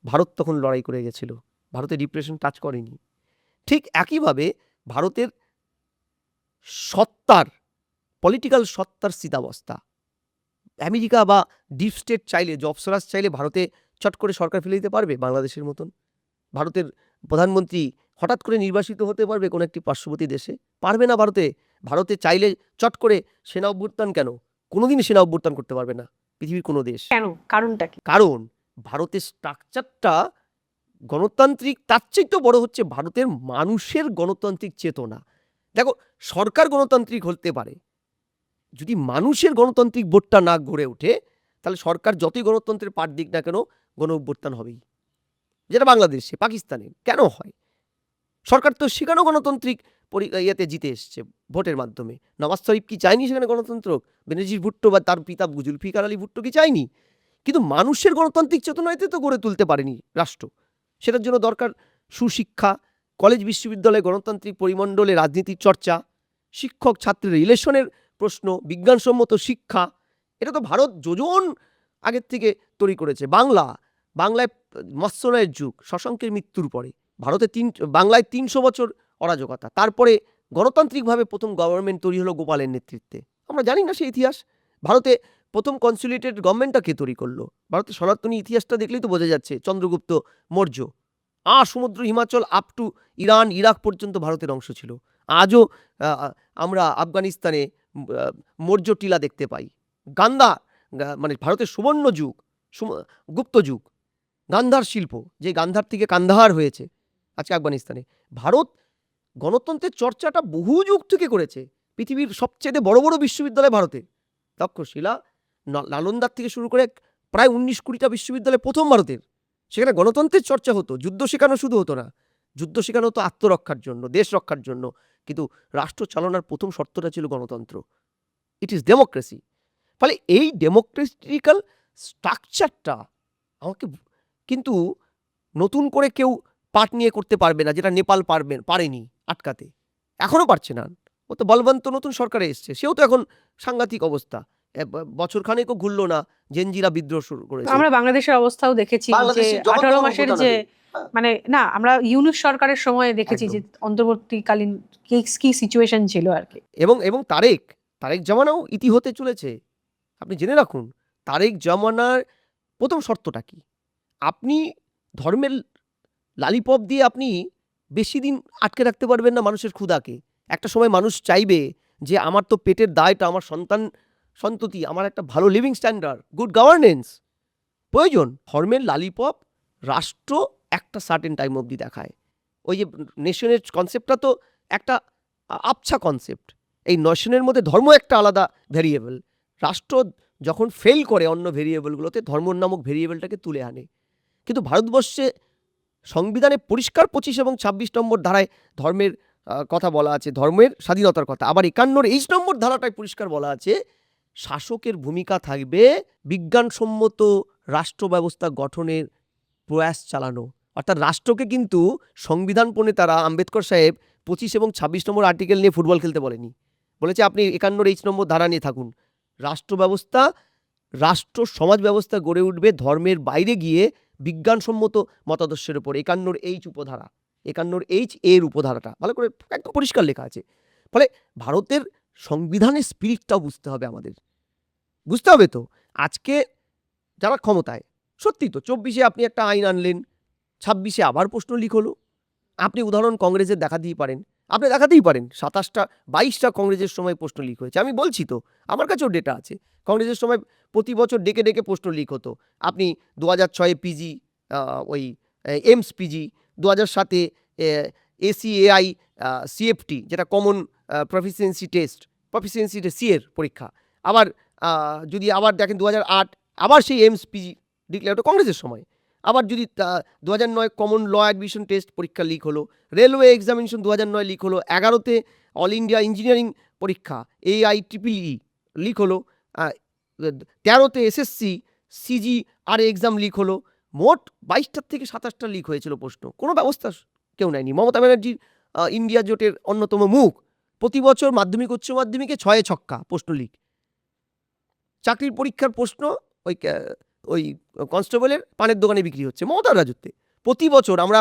A: ভারত তখন লড়াই করে গেছিল, ভারতে ডিপ্রেশন টাচ করেনি। ঠিক একইভাবে ভারতের সত্তার, পলিটিক্যাল সত্তার স্থিতাবস্থা, আমেরিকা বা ডিপ স্টেট চাইলে, জবসরাজ চাইলে ভারতে চট করে সরকার ফেলে দিতে পারবে বাংলাদেশের মতন? ভারতের প্রধানমন্ত্রী হঠাৎ করে নির্বাসিত হতে পারবে কোনো একটি পার্শ্ববর্তী দেশে? পারবে না। ভারতে চাইলে চট করে সেনা অভ্যুত্থান কেন? কোনোদিন সেনা অভ্যুত্থান করতে পারবে না পৃথিবীর কোনো দেশ।
B: কেন? কারণটা কি?
A: কারণ ভারতের স্ট্রাকচারটা গণতান্ত্রিক, তার চাইতেও বড় হচ্ছে ভারতের মানুষের গণতান্ত্রিক চেতনা। দেখো, সরকার গণতান্ত্রিক হতে পারে, যদি মানুষের গণতান্ত্রিক বোধটা না গড়ে ওঠে, তাহলে সরকার যতই গণতন্ত্রের পাঠ দিক না কেন, গণ অভ্যুত্থান হবেই। যেটা বাংলাদেশে, পাকিস্তানে কেন হয়? সরকার তো সেখানেও গণতান্ত্রিক ইয়েতে জিতে এসছে ভোটের মাধ্যমে। নওয়াজ শরীফ কি চায়নি সেখানে গণতন্ত্র? বেনজির ভুট্টো বা তার পিতা জুলফিকার আলী ভুট্টো কি চায়নি? কিন্তু মানুষের গণতান্ত্রিক চেতনাতে তো গড়ে তুলতে পারেনি রাষ্ট্র। সেটার জন্য দরকার সুশিক্ষা, কলেজ বিশ্ববিদ্যালয়ে গণতান্ত্রিক পরিমণ্ডলে রাজনীতির চর্চা, শিক্ষক ছাত্রের রিলেশনের প্রশ্ন, বিজ্ঞানসম্মত শিক্ষা। এটা তো ভারত যোজন আগের থেকে তৈরি করেছে। বাংলায় মৎস্যরায়ের যুগ, শশাঙ্কের মৃত্যুর পরে বাংলায় 300 বছর অরাজকতা, তারপরে গণতান্ত্রিকভাবে প্রথম গভর্নমেন্ট তৈরি হলো গোপালের নেতৃত্বে। আমরা জানি না সেই ইতিহাস? ভারতে প্রথম কনসুলেটেড গভর্নমেন্টটা কে তৈরি করলো? ভারতের সনাতনী ইতিহাসটা দেখলেই তো বোঝা যাচ্ছে। চন্দ্রগুপ্ত মৌর্য, সমুদ্র Himachal up to Iran Iraq পর্যন্ত ভারতের অংশ ছিল। আজও আমরা আফগানিস্তানে মৌর্য টিলা দেখতে পাই। মানে ভারতের সুবর্ণ যুগ, গুপ্ত যুগ, গান্ধার শিল্প, যে গান্ধার থেকে কান্দাহার হয়েছে আজকে আফগানিস্তানে। ভারত গণতন্ত্রের চর্চাটা বহু যুগ থেকে করেছে। পৃথিবীর সবচেয়ে বড় বড় বিশ্ববিদ্যালয় ভারতে, তক্ষশিলা, নালন্দার থেকে শুরু করে প্রায় 19-20টা বিশ্ববিদ্যালয় প্রথম ভারতের। সেখানে গণতন্ত্রের চর্চা হতো। যুদ্ধ শেখানো শুধু হতো না, যুদ্ধ শেখানো হতো আত্মরক্ষার জন্য, দেশ রক্ষার জন্য। কিন্তু রাষ্ট্র চালনার প্রথম শর্তটা ছিল গণতন্ত্র। It is democracy. ফলে এই ডেমোক্রেটিক্যাল স্ট্রাকচারটা আমাকে কিন্তু নতুন করে কেউ পাট নিয়ে করতে পারবে না, যেটা নেপাল পারেনি আটকাতে, এখনও পারছে না। ও তো বলবন্ত নতুন সরকারে এসছে, সেও তো এখন সাংঘাতিক অবস্থা। বছর খানেকও ঘুরলো না, জেনজিরা বিদ্রোহ শুরু করেছে।
B: আমরা বাংলাদেশের অবস্থাও দেখেছি যে
A: বাংলাদেশে যখন
B: 18
A: তখন
B: মাসের
A: অভ্যুত্থান
B: যে
A: হবে। হ্যাঁ,
B: মানে না, আমরা ইউনূস সরকারের সময় দেখেছি যে
A: একদম।
B: অন্তর্বর্তীকালীন কি সিচুয়েশন ছিল আর কি।
A: এবং তারেক জামানাও ইতি হতে চলেছে। আপনি জেনে রাখুন, তারেক জামানার প্রথম শর্তটা কি? আপনি ধর্মের লালিপপ দিয়ে আপনি বেশি দিন আটকে রাখতে পারবেন না মানুষের ক্ষুধাকে। একটা সময় মানুষ চাইবে যে আমার তো পেটের দায়টা, আমার সন্ততি, আমার একটা ভালো লিভিং স্ট্যান্ডার্ড, গুড গভর্নেন্স প্রয়োজন। ধর্মের লালিপপ রাষ্ট্র একটা সার্টেন টাইম অবধি দেখায়। ওই যে নেশনের কনসেপ্টটা তো একটা আবছা কনসেপ্ট। এই নেশনের মধ্যে ধর্ম একটা আলাদা ভেরিয়েবল। রাষ্ট্র যখন ফেল করে অন্য ভেরিয়েবলগুলোতে, ধর্ম নামক ভেরিয়েবলটাকে তুলে আনে। কিন্তু ভারতবর্ষে সংবিধানে পরিষ্কার 25 এবং 26 নম্বর ধারায় ধর্মের কথা বলা আছে, ধর্মের স্বাধীনতার কথা। আবার 51 নম্বর ধারাটায় পরিষ্কার বলা আছে শাসকের ভূমিকা থাকবে বিজ্ঞানসম্মত রাষ্ট্র ব্যবস্থা গঠনের প্রয়াস চালানো। অর্থাৎ রাষ্ট্রকে কিন্তু সংবিধান প্রণেতারা আম্বেদকর সাহেব 25 এবং 26 নম্বর আর্টিকেল নিয়ে ফুটবল খেলতে বলেনি। বলেছে আপনি 51 নম্বর ধারা নিয়ে থাকুন। রাষ্ট্র সমাজ ব্যবস্থা গড়ে উঠবে ধর্মের বাইরে গিয়ে বিজ্ঞানসম্মত মতাদর্শের উপর। 51H উপধারা, 51H এর উপধারাটা ভালো করে একদম পরিষ্কার লেখা আছে। ফলে ভারতের সংবিধানের স্পিরিটটাও বুঝতে হবে আমাদের। বুঝতে হবে তো আজকে যারা ক্ষমতায়, সত্যি তো 24-এ আপনি একটা আইন আনলেন, 26-এ আবার প্রশ্ন লিক হলো। আপনি উদাহরণ কংগ্রেসের দেখাতেই পারেন। 22টা কংগ্রেসের সময় প্রশ্ন লিক হয়েছে। আমি বলছি তো, আমার কাছেও ডেটা আছে। কংগ্রেসের সময় প্রতি বছর ডেকে ডেকে প্রশ্ন লিক হতো। আপনি 2006-এ পিজি, ওই এমস পিজি, 2007-এ ACAI CFT, যেটা কমন প্রফিসিয়েন্সি সি এর পরীক্ষা। আবার যদি আবার দেখেন 2008 আবার সেই এমস পিজি ডিক্লেয়ার হতো কংগ্রেসের সময়। আবার যদি 2009 কমন ল অ্যাডমিশন টেস্ট পরীক্ষা লিক হলো। রেলওয়ে এক্সামিনেশন 2009 লিক হলো। 11-তে অল ইন্ডিয়া ইঞ্জিনিয়ারিং পরীক্ষা AIEEE লিক হলো। 13তে এসএসসি সিজি আর এক্সাম লিক হলো, মোট 22টার থেকে 27টা লিক হয়েছিল প্রশ্ন, কোনো ব্যবস্থা কেউ নেয়নি। মমতা ব্যানার্জির ইন্ডিয়া জোটের অন্যতম মুখ, প্রতি বছর মাধ্যমিক উচ্চ মাধ্যমিকে 6 ছক্কা প্রশ্ন লিক। চাকরির পরীক্ষার প্রশ্ন ওই কনস্টেবলের পানের দোকানে বিক্রি হচ্ছে মমতার রাজত্বে। প্রতি বছর আমরা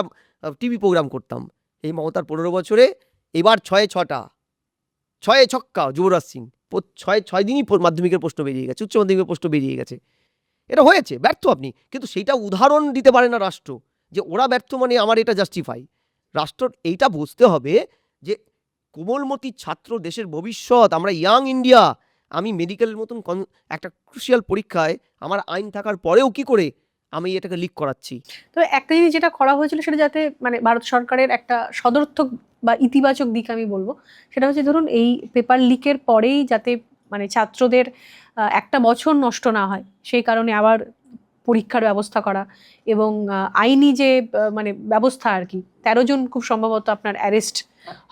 A: টিভি প্রোগ্রাম করতাম, এই মমতার 15 বছরে এবার 6 ছক্কা যুবরাজ সিং, 6 দিনই মাধ্যমিকের প্রশ্ন বেরিয়ে গেছে, উচ্চ মাধ্যমিকের প্রশ্ন বেরিয়ে গেছে। এটা হয়েছে, ব্যর্থ আপনি, কিন্তু সেইটা উদাহরণ দিতে পারে না রাষ্ট্র যে ওরা ব্যর্থ মানে আমার এটা জাস্টিফাই। রাষ্ট্র এইটা বুঝতে হবে যে কোমলমতি ছাত্র দেশের ভবিষ্যৎ, আমরা ইয়াং ইন্ডিয়া। আমি মেডিকেলের মতন একটা ক্রুশিয়াল পরীক্ষায় আমার আইন থাকার পরেও কি করে আমি এটাকে লিক করাচ্ছি।
B: তো একটা জিনিস যেটা করা হয়েছিল সেটা যাতে মানে ভারত সরকারের একটা সদর্থক বা ইতিবাচক দিক আমি বলবো, সেটা হচ্ছে ধরুন এই পেপার লিকের পরেই যাতে মানে ছাত্রদের একটা বছর নষ্ট না হয় সেই কারণে আবার পরীক্ষার ব্যবস্থা করা, এবং আইনি যে মানে ব্যবস্থা আর কি, 13 জন খুব সম্ভবত আপনার অ্যারেস্ট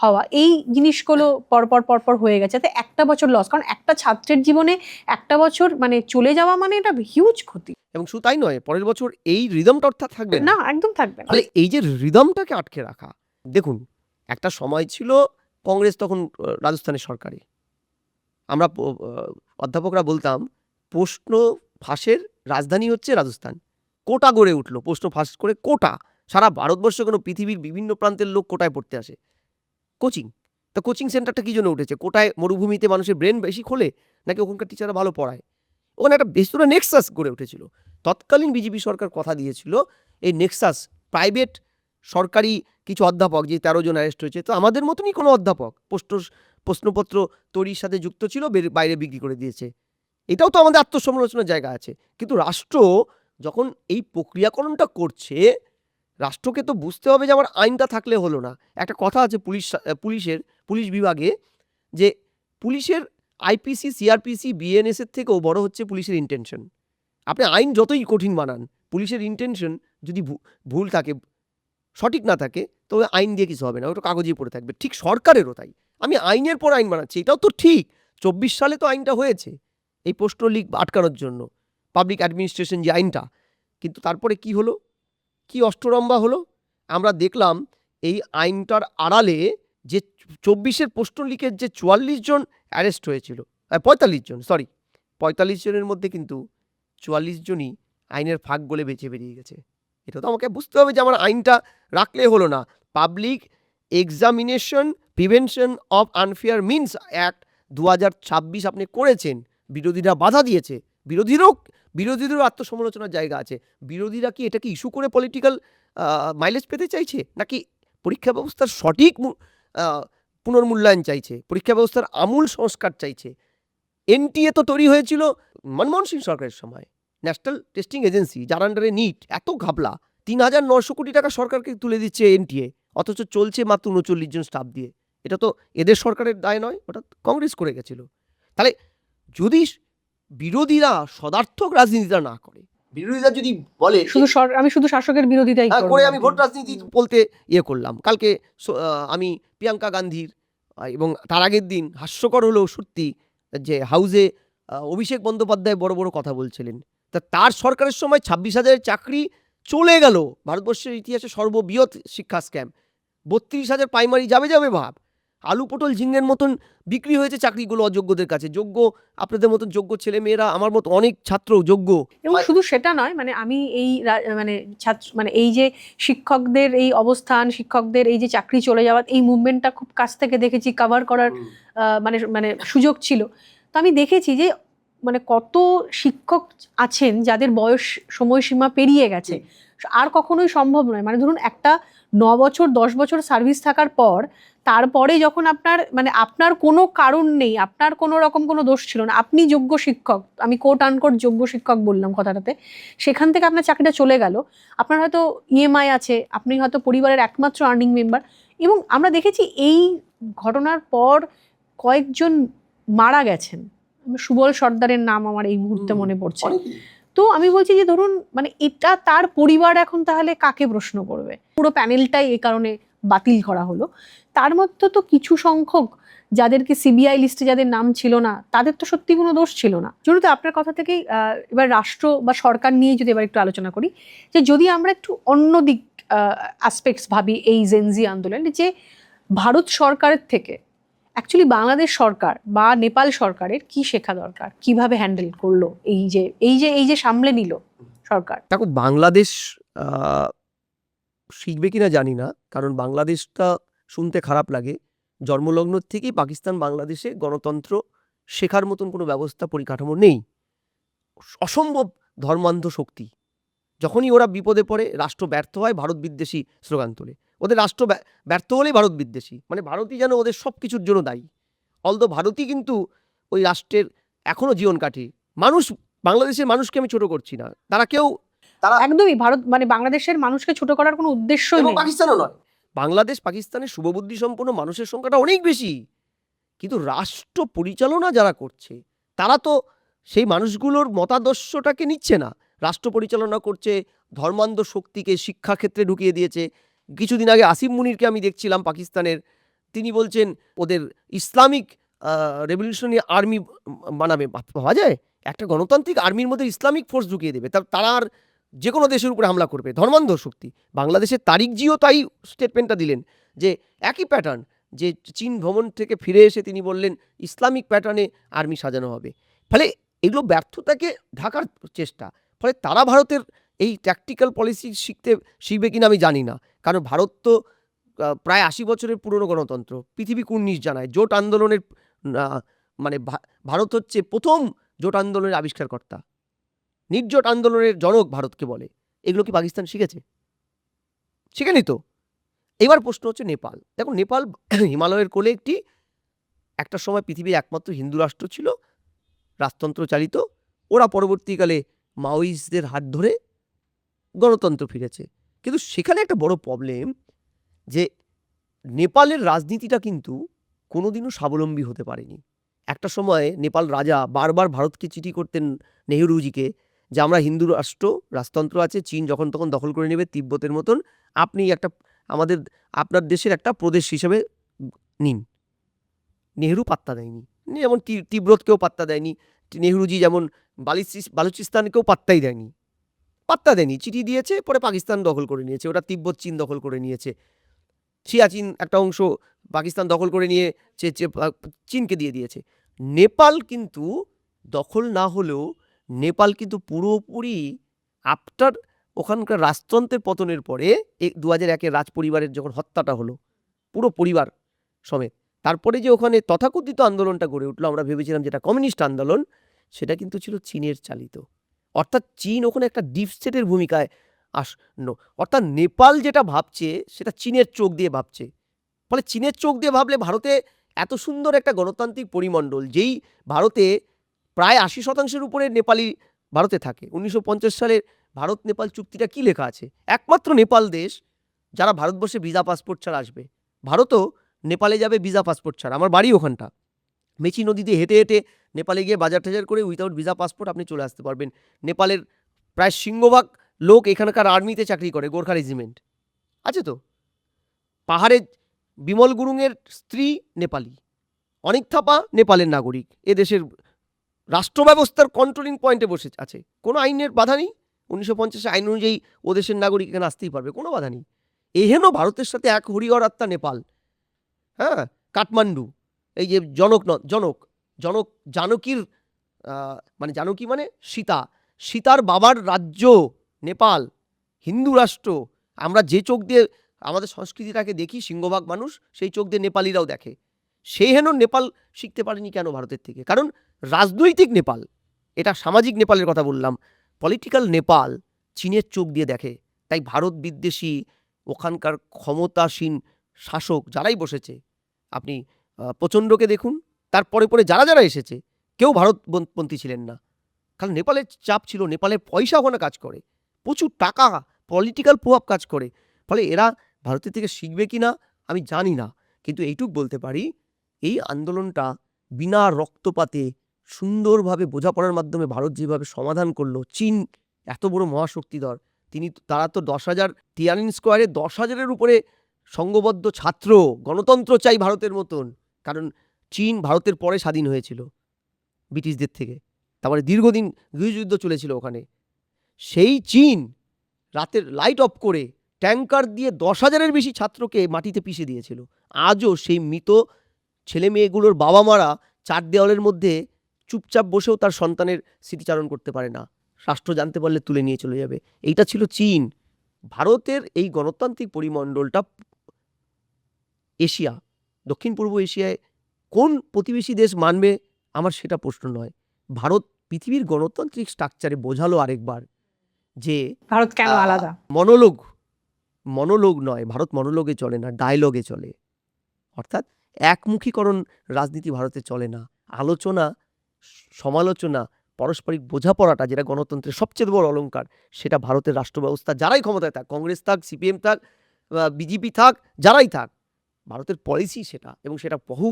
B: হওয়া, এই জিনিসগুলো পরপর হয়ে গেছে, যাতে একটা বছর লস। কারণ একটা ছাত্রের জীবনে একটা বছর মানে চলে যাওয়া মানে এটা হিউজ ক্ষতি।
A: এবং শুধু তাই নয়, পরের বছর এই রিদমটা অর্থাৎ থাকবে
B: না, একদম থাকবে না।
A: তাহলে এই যে রিদমটাকে আটকে রাখা, দেখুন একটা সময় ছিল কংগ্রেস তখন রাজস্থানের সরকারে, আমরা অধ্যাপকরা বলতাম প্রশ্ন ফাঁসের রাজধানী হচ্ছে রাজস্থান। কোটা গড়ে উঠলো প্রশ্ন ফাঁস করে, কোটা সারা ভারতবর্ষ, কেন পৃথিবীর বিভিন্ন প্রান্তের লোক কোটায় পড়তে আসে। কোচিং, তা কোচিং সেন্টারটা কী জন্য উঠেছে? কোটায় মরুভূমিতে মানুষের ব্রেন বেশি খোলে, নাকি ওখানকার টিচাররা ভালো পড়ায়? ওখানে একটা বেশ নেক্সাস গড়ে উঠেছিল। তৎকালীন বিজেপি সরকার কথা দিয়েছিল এই নেক্সাস, প্রাইভেট সরকারি কিছু অধ্যাপক, যে 13 জন অ্যারেস্ট হয়েছে, তো আমাদের মতনই কোনো অধ্যাপক প্রশ্নপত্র তৈরির সাথে যুক্ত ছিল, বাইরে বিক্রি করে দিয়েছে। এটাও তো আমাদের আত্মসমালোচনার জায়গা আছে। কিন্তু রাষ্ট্র যখন এই প্রক্রিয়াকরণটা করছে, রাষ্ট্রকে তো বুঝতে হবে যে আমার আইনটা থাকলে হলো না। একটা কথা আছে পুলিশ বিভাগে, যে পুলিশের আইপিসি, সিআরপিসি, বিএনএসের থেকেও বড় হচ্ছে পুলিশের ইন্টেনশন। আপনি আইন যতই কঠিন বানান, পুলিশের ইন্টেনশন যদি ভুল থাকে, সঠিক না থাকে, তবে আইন দিয়ে কিছু হবে না, ওটা কাগজেই পড়ে থাকবে। ঠিক সরকারেরও তাই, আমি আইনের পর আইন বানাচ্ছি, এটাও তো ঠিক। 24 সালে তো আইনটা হয়েছে এই প্রশ্ন লিক আটকানোর জন্য, পাবলিক অ্যাডমিনিস্ট্রেশন যে আইনটা। কিন্তু তারপরে কি হলো, কি অষ্টরম্বা হলো, আমরা দেখলাম এই আইনটার আড়ালে যে 24-এর প্রশ্ন লিকের যে 44 জন অ্যারেস্ট হয়েছিল, 45 জনের মধ্যে কিন্তু 44 জনই আইনের ফাঁক গলে বেঁচে বেরিয়ে গেছে। এটা তো আমাকে বুঝতে হবে যে আমার আইনটা রাখলে হলো না। Public examination prevention of unfair means act 2026 আপনি করেছেন, বিরোধীরা বাধা দিয়েছে, বিরোধীদেরও আত্মসমালোচনার জায়গা আছে। বিরোধীরা কি এটাকে ইস্যু করে পলিটিক্যাল মাইলেজ পেতে চাইছে, নাকি পরীক্ষা ব্যবস্থার সঠিক পুনর্মূল্যায়ন চাইছে, পরীক্ষা ব্যবস্থার আমূল সংস্কার চাইছে? এনটিএ তো তৈরি হয়েছিল মনমোহন সিং সরকারের সময়, ন্যাশনাল টেস্টিং এজেন্সি, যার আন্ডারে নিট, এত ঘাবলা, 3,900 কোটি টাকা সরকারকে তুলে দিচ্ছে এনটিএ, অথচ চলছে মাত্র 39 জন স্টাফ দিয়ে। এটা তো এদের সরকারের দায় নয়, ওটা কংগ্রেস করে গেছিল। তাহলে যদি বিরোধীরা সদার্থক রাজনীতিটা না করে, বিরোধীরা যদি বলে
B: আমি শুধু শাসকের বিরোধিতাই
A: করে আমি ভোট রাজনীতি বলতে করলাম। কালকে আমি প্রিয়াঙ্কা গান্ধীর এবং তার আগের দিন হাস্যকর হলেও সত্যি যে হাউসে অভিষেক বন্দ্যোপাধ্যায় বড় বড় কথা বলছিলেন, তা তার সরকারের সময় 26,000 চাকরি চলে গেল, ভারতবর্ষের ইতিহাসে সর্ববৃহৎ শিক্ষা স্ক্যাম। 32,000 প্রাইমারি যাবে ভাব, আলু পটল ঝিঙ্গের মতন বিক্রি হয়েছে চাকরিগুলো অযোগ্যদের কাছে। যোগ্য, আপনাদের মতন যোগ্য ছেলে মেয়েরা, আমার মতো অনেক ছাত্র যোগ্য।
B: এবং শুধু সেটা নয়, মানে আমি এই মানে ছাত্র মানে এই যে শিক্ষকদের এই অবস্থান, শিক্ষকদের এই যে চাকরি চলে যাওয়া, এই মুভমেন্টটা খুব কাছ থেকে দেখেছি, কভার করার মানে সুযোগ ছিল। তো আমি দেখেছি যে মানে কত শিক্ষক আছেন যাদের বয়স সময়সীমা পেরিয়ে গেছে, আর কখনোই সম্ভব নয়। মানে ধরুন একটা 9 বছর 10 বছর সার্ভিস থাকার পর, তারপরে যখন আপনার কোনো কারণ নেই, আপনার কোনো রকম কোনো দোষ ছিল না, আপনি যোগ্য শিক্ষক, আমি কোট আনকোট যোগ্য শিক্ষক বললাম কথাটাতে, সেখান থেকে আপনার চাকরিটা চলে গেল, আপনার হয়তো ইএমআই আছে, আপনি হয়তো পরিবারের একমাত্র আর্নিং মেম্বার, এবং আমরা দেখেছি এই ঘটনার পর কয়েকজন মারা গেছেন। সুবল সর্দারের নাম আমার এই মুহূর্তে মনে পড়ছে। তো আমি বলছি যে ধরুন মানে এটা তার পরিবার এখন তাহলে কাকে প্রশ্ন করবে? পুরো প্যানেলটাই এই কারণে বাতিল করা হলো, তার মধ্যে তো কিছু সংখ্যক যাদেরকে সিবিআই লিস্টে যাদের নাম ছিল না, তাদের তো সত্যি কোনো দোষ ছিল না। জন্য আপনার কথা থেকেই এবার রাষ্ট্র বা সরকার নিয়ে যদি এবার একটু আলোচনা করি, যে যদি আমরা একটু অন্য দিক অ্যাসপেক্টস ভাবি এই জেনজি আন্দোলনে, যে ভারত সরকারের থেকে অ্যাকচুয়ালি বাংলাদেশ সরকার বা নেপাল সরকারের কি শেখা দরকার, কিভাবে হ্যান্ডেল করলো এই যে সামলে নিল সরকার?
A: দেখো, বাংলাদেশ শিখবে কিনা জানি না, কারণ বাংলাদেশটা শুনতে খারাপ লাগে। জন্মলগ্ন থেকেই পাকিস্তান বাংলাদেশে গণতন্ত্র শেখার মতন কোনো ব্যবস্থা পরিকাঠামো নেই। অসম্ভব ধর্মান্ধ শক্তি। যখনই ওরা বিপদে পড়ে, রাষ্ট্র ব্যর্থ হয়, ভারত বিদ্বেষী স্লোগান তোলে। ওদের রাষ্ট্র ব্যর্থ হলেই ভারত বিদ্বেষী, মানে ভারতই যেন ওদের সব কিছুর জন্য দায়ী। অলদো ভারতই কিন্তু ওই রাষ্ট্রের এখনও জীবন কাটে। মানুষ, বাংলাদেশের মানুষকে আমি ছোট করছি না, তারা
B: একদমই ভারত মানে বাংলাদেশের মানুষকে ছোট করার কোনো উদ্দেশ্যই
A: এবং
B: নেই।
A: পাকিস্তানও নয়। বাংলাদেশ পাকিস্তানের শুভবুদ্ধি সম্পন্ন মানুষের সংখ্যাটা অনেক বেশি, কিন্তু রাষ্ট্র পরিচালনা যারা করছে তারা তো সেই মানুষগুলোর মতাদর্শটাকে নিচ্ছে না। রাষ্ট্র পরিচালনা করছে ধর্মান্ধ শক্তিকে, শিক্ষাক্ষেত্রে ঢুকিয়ে দিয়েছে। কিছুদিন আগে আসিফ মুনিরকে আমি দেখছিলাম পাকিস্তানের, তিনি বলছেন ওদের ইসলামিক রেভলিউশনারি আর্মি বানাবে। ভাবা যায় একটা গণতান্ত্রিক আর্মির মধ্যে ইসলামিক ফোর্স ঢুকিয়ে দেবে, তারা আর যে কোনো দেশের উপরে হামলা করবে, ধর্মান্ধ শক্তি। বাংলাদেশের তারিকজিও তাই স্টেটমেন্টটা দিলেন, যে একই প্যাটার্ন, যে চীন ভ্রমণ থেকে ফিরে এসে তিনি বললেন ইসলামিক প্যাটার্নে আর্মি সাজানো হবে। ফলে এগুলো ব্যর্থতাকে ঢাকার চেষ্টা। ফলে তারা ভারতের এই ট্যাকটিক্যাল পলিসি শিখবে কিনা আমি জানি না, কারণ ভারত তো প্রায় 80 বছরের পুরনো গণতন্ত্র, পৃথিবী কুর্নিশ জানায়। জোট আন্দোলনের মানে ভারত হচ্ছে প্রথম জোট আন্দোলনের আবিষ্কারকর্তা, নির্জোট আন্দোলনের জনক ভারতকে বলে। এগুলো কি পাকিস্তান শিখেছে? শিখেনি তো। এবার প্রশ্ন হচ্ছে নেপাল। দেখো, নেপাল হিমালয়ের কোলে একটা সময় পৃথিবীর একমাত্র হিন্দু রাষ্ট্র ছিল, রাজতন্ত্র চালিত। ওরা পরবর্তীকালে মাওয়িস্টদের হাত ধরে গণতন্ত্র ফিরেছে। কিন্তু সেখানে একটা বড় প্রবলেম, যে নেপালের রাজনীতিটা কিন্তু কোনোদিনও স্বাবলম্বী হতে পারেনি। একটা সময় নেপাল রাজা বারবার ভারতকে চিঠি করতেন, নেহরুজিকে, যে আমরা হিন্দু রাষ্ট্র, রাজতন্ত্র আছে, চীন যখন তখন দখল করে নেবে তিব্বতের মতন, আপনি আপনার দেশের একটা প্রদেশ হিসেবে নিন। নেহরু পাত্তা দেয়নি, যেমন তিব্বতকেও পাত্তা দেয়নি। নেহরুজি যেমন বালুচিস্তানকেও পাত্তা দেয়নি, চিঠি দিয়েছে, পরে পাকিস্তান দখল করে নিয়েছে, ওটা তিব্বত চীন দখল করে নিয়েছে। সিয়াচিন একটা অংশ পাকিস্তান দখল করে নিয়ে চীনকে দিয়ে দিয়েছে। নেপাল কিন্তু দখল না হলেও, নেপাল কিন্তু পুরোপুরি আফটার ওখানকার রাজতন্ত্রের পতনের পরে 2001-এ রাজ পরিবারের যখন হত্যাটা হলো, পুরো পরিবার সমেত, তারপরে যে ওখানে তথাকথিত আন্দোলনটা গড়ে উঠলো, আমরা ভেবেছিলাম যেটা কমিউনিস্ট আন্দোলন, সেটা কিন্তু ছিল চীনের চালিত। অর্থাৎ চীন ওখানে একটা ডিপ স্টেটের ভূমিকায় অর্থাৎ নেপাল যেটা ভাবছে সেটা চীনের চোখ দিয়ে ভাবছে। ফলে চীনের চোখ দিয়ে ভাবলে ভারতে এত সুন্দর একটা গণতান্ত্রিক পরিমণ্ডল, যেই ভারতে প্রায় 80% উপরে নেপালি ভারতে থাকে। 1950 সালের ভারত নেপাল চুক্তিটা কি লেখা আছে? একমাত্র নেপাল দেশ যারা ভারতবর্ষে ভিসা পাসপোর্ট ছাড়া আসবে। ভারতও নেপালে যাবে ভিসা পাসপোর্ট ছাড়া। আমার বাড়ি ওখানটা, মেচি নদী দিয়ে হেঁটে হেঁটে নেপালে গিয়ে বাজার টাজার করে উইথাউট ভিসা পাসপোর্ট আপনি চলে আসতে পারবেন। নেপালের প্রায় সিংহভাগ লোক এখানকার আর্মিতে চাকরি করে, গোর্খা রেজিমেন্ট আছে তো। পাহাড়ে বিমল গুরুংয়ের স্ত্রী নেপালি, অনেক থাপা নেপালের নাগরিক, এ দেশের রাষ্ট্র ব্যবস্থার কন্ট্রোলিং পয়েন্টে বসে আছে, কোনো আইনের বাধা নেই। 1950 আইন অনুযায়ী ও দেশের নাগরিক এখানে আসতেই পারবে, কোনো বাধা নেই। এহেন ভারতের সাথে এক হরিহর আত্মা নেপাল। হ্যাঁ, কাঠমান্ডু, এই যে জনক জানকীর মানে জানকী মানে সীতার বাবার রাজ্য নেপাল, হিন্দু রাষ্ট্র। আমরা যে চোখ দিয়ে আমাদের সংস্কৃতিটাকে দেখি সিংহভাগ মানুষ, সেই চোখ দিয়ে নেপালিরাও দেখে। সেই হেন নেপাল শিখতে পারেনি কেন ভারতের থেকে? কারণ রাজনৈতিক নেপাল, এটা সামাজিক নেপালের কথা বললাম, পলিটিক্যাল নেপাল চীনের চোখ দিয়ে দেখে। তাই ভারত বিদ্বেষী ওখানকার ক্ষমতাসীন শাসক যারাই বসেছে, আপনি প্রচণ্ডকে দেখুন, তারপরে পরে যারা এসেছে, কেউ ভারতপন্থী ছিলেন না। কারণ নেপালের চাপ ছিল, নেপালের পয়সা ওখানে কাজ করে, প্রচুর টাকা, পলিটিক্যাল প্রভাব কাজ করে। ফলে এরা ভারতের থেকে শিখবে কি না আমি জানি না, কিন্তু এইটুক বলতে পারি, এই আন্দোলনটা বিনা রক্তপাতে সুন্দরভাবে বোঝাপড়ার মাধ্যমে ভারত যেভাবে সমাধান করলো। চীন এত বড় মহাশক্তিধর, তারা তো 10,000 তিয়ানজিন স্কোয়ারে 10,000-এর উপরে সংঘবদ্ধ ছাত্র, গণতন্ত্র চাই ভারতের মতন। কারণ চীন ভারতের পরে স্বাধীন হয়েছিল ব্রিটিশদের থেকে, তারপরে দীর্ঘদিন গৃহযুদ্ধ চলেছিল ওখানে। সেই চীন রাতের লাইট অফ করে ট্যাঙ্কার দিয়ে 10,000-এর বেশি ছাত্রকে মাটিতে পিষে দিয়েছিল। আজও সেই মৃত ছেলে মেয়েগুলোর বাবা মারা চার দেওয়ালের মধ্যে চুপচাপ বসেও তার সন্তানের স্মৃতিচারণ করতে পারে না, রাষ্ট্র জানতে পারলে তুলে নিয়ে চলে যাবে। এইটা ছিল চীন। ভারতের এই গণতান্ত্রিক পরিমণ্ডলটা এশিয়া, দক্ষিণ পূর্ব এশিয়ায় কোন প্রতিবেশী দেশ মানবে আমার সেটা প্রশ্ন নয়। ভারত পৃথিবীর গণতান্ত্রিক স্ট্রাকচারে বোঝালো আরেকবার যে
B: ভারত কেন আলাদা।
A: মনোলোগ নয়, ভারত মনোলোগে চলে না, ডায়লগে চলে। অর্থাৎ একমুখীকরণ রাজনীতি ভারতে চলে না। আলোচনা, সমালোচনা, পারস্পরিক বোঝাপড়াটা যেটা গণতন্ত্রের সবচেয়ে বড় অলংকার, সেটা ভারতের রাষ্ট্র ব্যবস্থা যারাই ক্ষমতায় থাক, কংগ্রেস থাক, সিপিএম থাক, বিজেপি থাক, যারাই থাক, ভারতের পলিসি সেটা। এবং সেটা বহু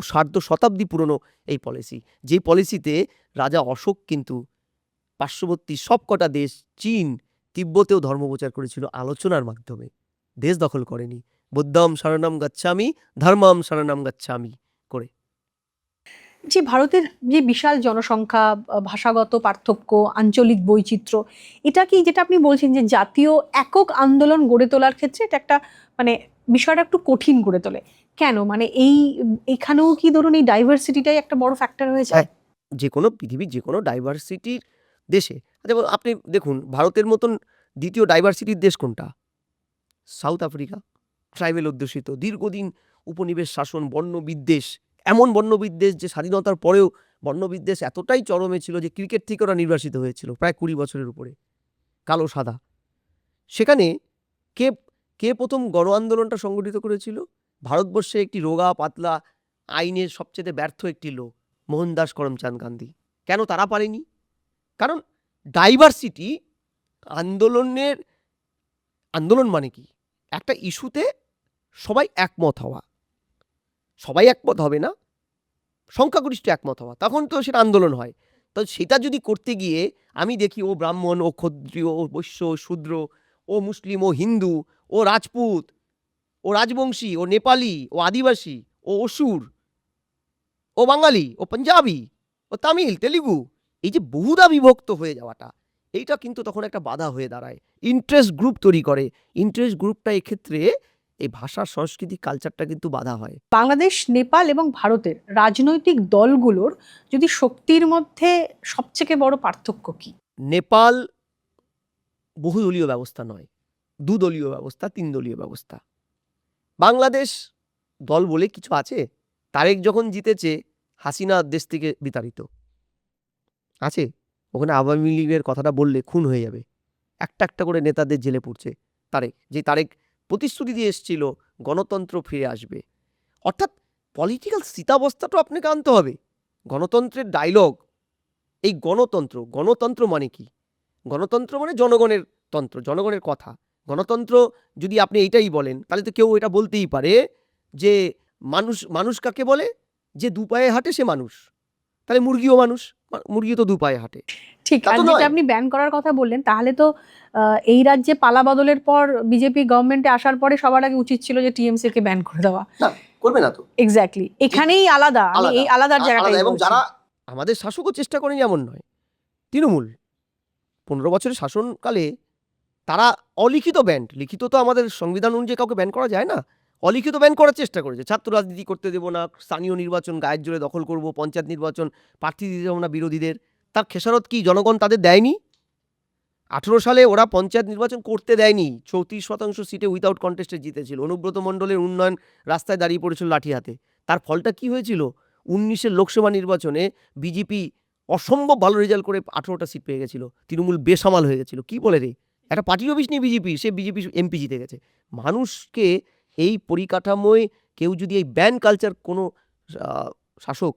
A: শতাব্দী পুরনো এই পলিসি, যেই পলিসিতে রাজা অশোক কিন্তু পার্শ্ববর্তী সবকটা দেশ, চীন, তিব্বতেও ধর্মপ্রচার করেছিল আলোচনার মাধ্যমে, দেশ দখল করেনি। বুদ্ধম শরণম গচ্ছামি, ধর্মম শরণম গচ্ছামি করে।
B: যে ভারতের যে বিশাল জনসংখ্যা, ভাষাগত পার্থক্য, আঞ্চলিক বৈচিত্র্য, এটা কি যেটা আপনি বলছেন যে জাতীয় একক আন্দোলন গড়ে তোলার ক্ষেত্রে এটা একটা মানে বিষয়টা একটু কঠিন করে তোলে কেন? মানে এখানেও কি ধরুন এই ডাইভার্সিটিটাই একটা বড় ফ্যাক্টর হয়ে যায়?
A: যে কোনো পৃথিবীর যে কোনো ডাইভার্সিটির দেশে, যেমন আপনি দেখুন ভারতের মতন দ্বিতীয় ডাইভার্সিটির দেশ কোনটা? সাউথ আফ্রিকা, ট্রাইবেল অধ্যুষিত, দীর্ঘদিন উপনিবেশ শাসন, বর্ণবিদ্বেষ, এমন বর্ণবিদ্বেষ যে স্বাধীনতার পরেও বর্ণবিদ্বেষ এতটাই চরমে ছিল যে ক্রিকেট থেকে ওরা নির্বাসিত হয়েছিল প্রায় 20 বছরের উপরে, কালো সাদা। সেখানে কে কে প্রথম গণ আন্দোলনটা সংগঠিত করেছিল? ভারতবর্ষে একটি রোগা পাতলা আইনের সবচেয়ে ব্যর্থ একটি লোক, মোহনদাস করমচাঁদ গান্ধী। কেন তারা পারেনি? কারণ ডাইভার্সিটি আন্দোলন মানে কি? একটা ইস্যুতে সবাই একমত হওয়া। সবাই একমত হবে না, সংখ্যাগরিষ্ঠ একমত হওয়া, তখন তো সেটা আন্দোলন হয়। তো সেটা যদি করতে গিয়ে আমি দেখি ও ব্রাহ্মণ, ও ক্ষত্রিয়, ও বৈশ্য, ও শূদ্র, ও মুসলিম, ও হিন্দু, ও রাজপুত, ও রাজবংশী, ও নেপালি, ও আদিবাসী, ও অসুর, ও বাঙালি, ও পাঞ্জাবি, ও তামিল, তেলুগু, এই যে বহুধা বিভক্ত হয়ে যাওয়াটা, এইটা কিন্তু তখন একটা বাধা হয়ে দাঁড়ায়। ইন্টারেস্ট গ্রুপ তৈরি করে। ইন্টারেস্ট গ্রুপটা এক্ষেত্রে এই ভাষা, সংস্কৃতি, কালচারটা কিন্তু বাধা হয়।
B: বাংলাদেশ, নেপাল এবং ভারতের রাজনৈতিক দলগুলোর যদি শক্তির মধ্যে সবথেকে বড় পার্থক্য কি?
A: নেপাল বহুদলীয় ব্যবস্থা নয়, দুদলীয় ব্যবস্থা, 3 দলীয় ব্যবস্থা। বাংলাদেশ দল বলে কিছু আছে? তারেক যখন জিতেছে, হাসিনা দেশ থেকে বিতাড়িত আছে। ওখানে আওয়ামী লীগের কথাটা বললে খুন হয়ে যাবে। একটা একটা করে নেতাদের জেলে পড়ছে। তারেক প্রতিশ্রুতি দিয়ে এসেছিল গণতন্ত্র ফিরে আসবে। অর্থাৎ পলিটিক্যাল স্থিতাবস্থাটা আপনাকে আনতে হবে। গণতন্ত্রের ডায়লগ, এই গণতন্ত্র মানে কি? গণতন্ত্র মানে জনগণের তন্ত্র, জনগণের কথা। গণতন্ত্র যদি আপনি এইটাই বলেন, তাহলে তো কেউ এটা বলতেই পারে যে মানুষ কাকে বলে? যে 2 পায়ে হাঁটে সে মানুষ। তাহলে মুরগিও মানুষ, মুরগি তো 2 পায়ে হাঁটে।
B: ঠিক। আর যেটা আপনি ব্যান করার কথা বললেন, তাহলে তো এই রাজ্যে পালা বদলের পর বিজেপি গভর্নমেন্টে আসার পরে সবার আগে উচিত ছিল যে টিএমসি কে ব্যান করে দেওয়া।
A: না, করবে না তো।
B: এক্স্যাক্টলি, এখানেই আলাদা। আমি এই আলাদার জায়গাটাই
A: এবং
B: বলছি।
A: যারা আমাদের শাসকও চেষ্টা করেনি এমন নয়। তৃণমূল 15 বছরের শাসনকালে তারা অলিখিত ব্যান, লিখিত তো আমাদের সংবিধান অনুযায়ী কাউকে ব্যান করা যায় না, অলিখিত ব্যান করার চেষ্টা করেছে। ছাত্র রাজনীতি করতে দেবো না, স্থানীয় নির্বাচন গায়ের জোরে দখল করব, পঞ্চায়েত নির্বাচন প্রার্থী দিতে দেবো না বিরোধীদের। তার খেসারত কি জনগণ তাদের দেয়নি? 18 সালে ওরা পঞ্চায়েত নির্বাচন করতে দেয়নি, 34% সিটে উইথাউট কন্টেস্টে জিতেছিল। অনুব্রত মণ্ডলের উন্নয়ন রাস্তায় দাঁড়িয়ে পড়েছিল লাঠি হাতে। তার ফলটা কি হয়েছিল? 19-এর লোকসভা নির্বাচনে বিজেপি অসম্ভব ভালো রেজাল্ট করে 18টা সিট পেয়ে গেছিল। তৃণমূল বেসামাল হয়ে গেছিল। কি বলে রে, একটা পার্টি অফিস নিয়ে বিজেপি, সে বিজেপি এমপি জিতে গেছে। মানুষকে এই পরিকাঠামোয় কেউ যদি এই ব্যান কালচার কোনো শাসক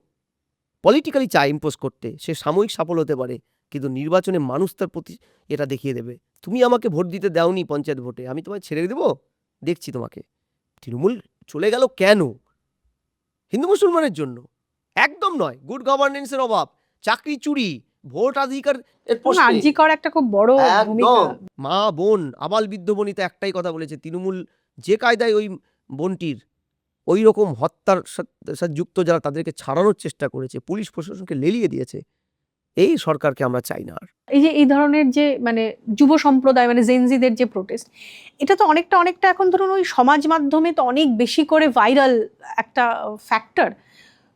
A: পলিটিক্যালি চায় ইম্পোজ করতে, সে সাময়িক সফল হতে পারে, কিন্তু নির্বাচনে মানুষ তার প্রতি এটা দেখিয়ে দেবে। তুমি আমাকে ভোট দিতে দাওনি পঞ্চায়েত ভোটে, আমি তোমায় ছেড়ে দেবো, দেখছি তোমাকে। তৃণমূল চলে গেল কেন? হিন্দু মুসলমানের জন্য? একদম নয়। গুড গভর্নেন্সের অভাব, চাকরি চুরি, ভোট অধিকার এর প্রশ্নে
B: আরজি কর একটা খুব বড় ভূমিকা।
A: মা বোন আবাল বৃদ্ধ বনিতা একটাই কথা বলেছে, তৃণমূল যে কায়দায় ওই বোনটির ওই রকম হত্যার সাথে যুক্ত যারা তাদেরকে ছাড়ানোর চেষ্টা করেছে, পুলিশ প্রশাসনকে লেলিয়ে দিয়েছে, এই সরকারকে আমরা চাই না আর।
B: এই যে এই ধরনের যে মানে যুব সম্প্রদায় মানে জেনজিদের যে প্রোটেস্ট, এটা তো অনেকটা এখন ধরুন ওই সমাজ মাধ্যমে তো অনেক বেশি করে ভাইরাল একটা ফ্যাক্টর।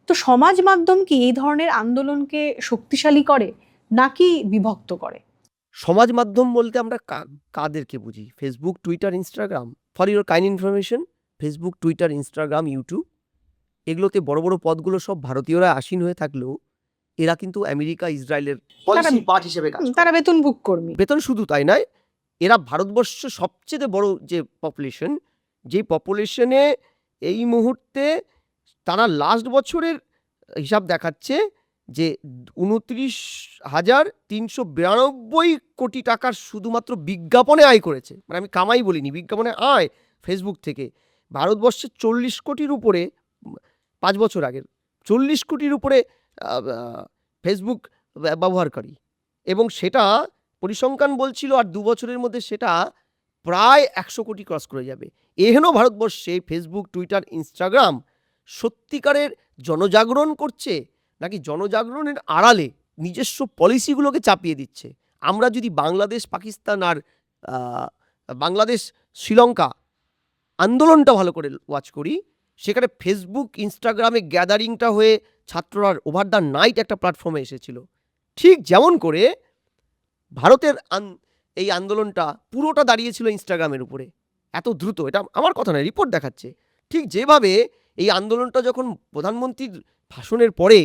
B: তো সমাজ মাধ্যম কি এই ধরনের আন্দোলনকে শক্তিশালী করে নাকি বিভক্ত করে?
A: সমাজ মাধ্যম বলতে আমরা কাদেরকে বুঝি? Facebook, Twitter, Instagram. For your kind information, Facebook, Twitter, Instagram, YouTube, এগুলোতে বড় বড় পদগুলো সব ভারতীয়রা আসীন হয়ে থাকলেও এরা কিন্তু আমেরিকা, ইসরায়েলের পলিসি পার্ট হিসেবে কাজ করে।
B: তারা বেতনভোগ কর্মী।
A: বেতন শুধু তাই নয়, এরা ভারতবর্ষ সবচেয়ে বড় যে পপুলেশন, যেই পপুলেশনে এই মুহূর্তে তারা লাস্ট বছরের হিসাব দেখাচ্ছে যে 29,392 কোটি টাকার শুধুমাত্র বিজ্ঞাপনে আয় করেছে। মানে আমি কামাই বলিনি, বিজ্ঞাপনে আয় ফেসবুক থেকে। ভারতবর্ষের 40 কোটির উপরে 5 বছর আগের 40 কোটির উপরে ফেসবুক ব্যবহারকারী, এবং সেটা পরিসংখ্যান বলছিল আর 2 বছরের মধ্যে সেটা প্রায় 100 কোটি ক্রস করে যাবে। এহেন ভারতবর্ষে ফেসবুক, টুইটার, ইনস্টাগ্রাম সত্যিকারের জনজাগরণ করছে নাকি জনজাগরণের আড়ালে নিজস্ব পলিসিগুলোকে চাপিয়ে দিচ্ছে? আমরা যদি বাংলাদেশ, পাকিস্তান আর বাংলাদেশ, শ্রীলঙ্কা আন্দোলনটা ভালো করে ওয়াচ করি, সেখানে ফেসবুক, ইনস্টাগ্রামে গ্যাদারিংটা হয়ে ছাত্ররা ওভার দ্য নাইট একটা প্ল্যাটফর্মে এসেছিল। ঠিক যেমন করে ভারতের এই আন্দোলনটা পুরোটা দাঁড়িয়েছিল ইনস্টাগ্রামের উপরে এত দ্রুত, এটা আমার কথা নয়, রিপোর্ট দেখাচ্ছে। ঠিক যেভাবে এই আন্দোলনটা যখন প্রধানমন্ত্রীর ভাষণের পরে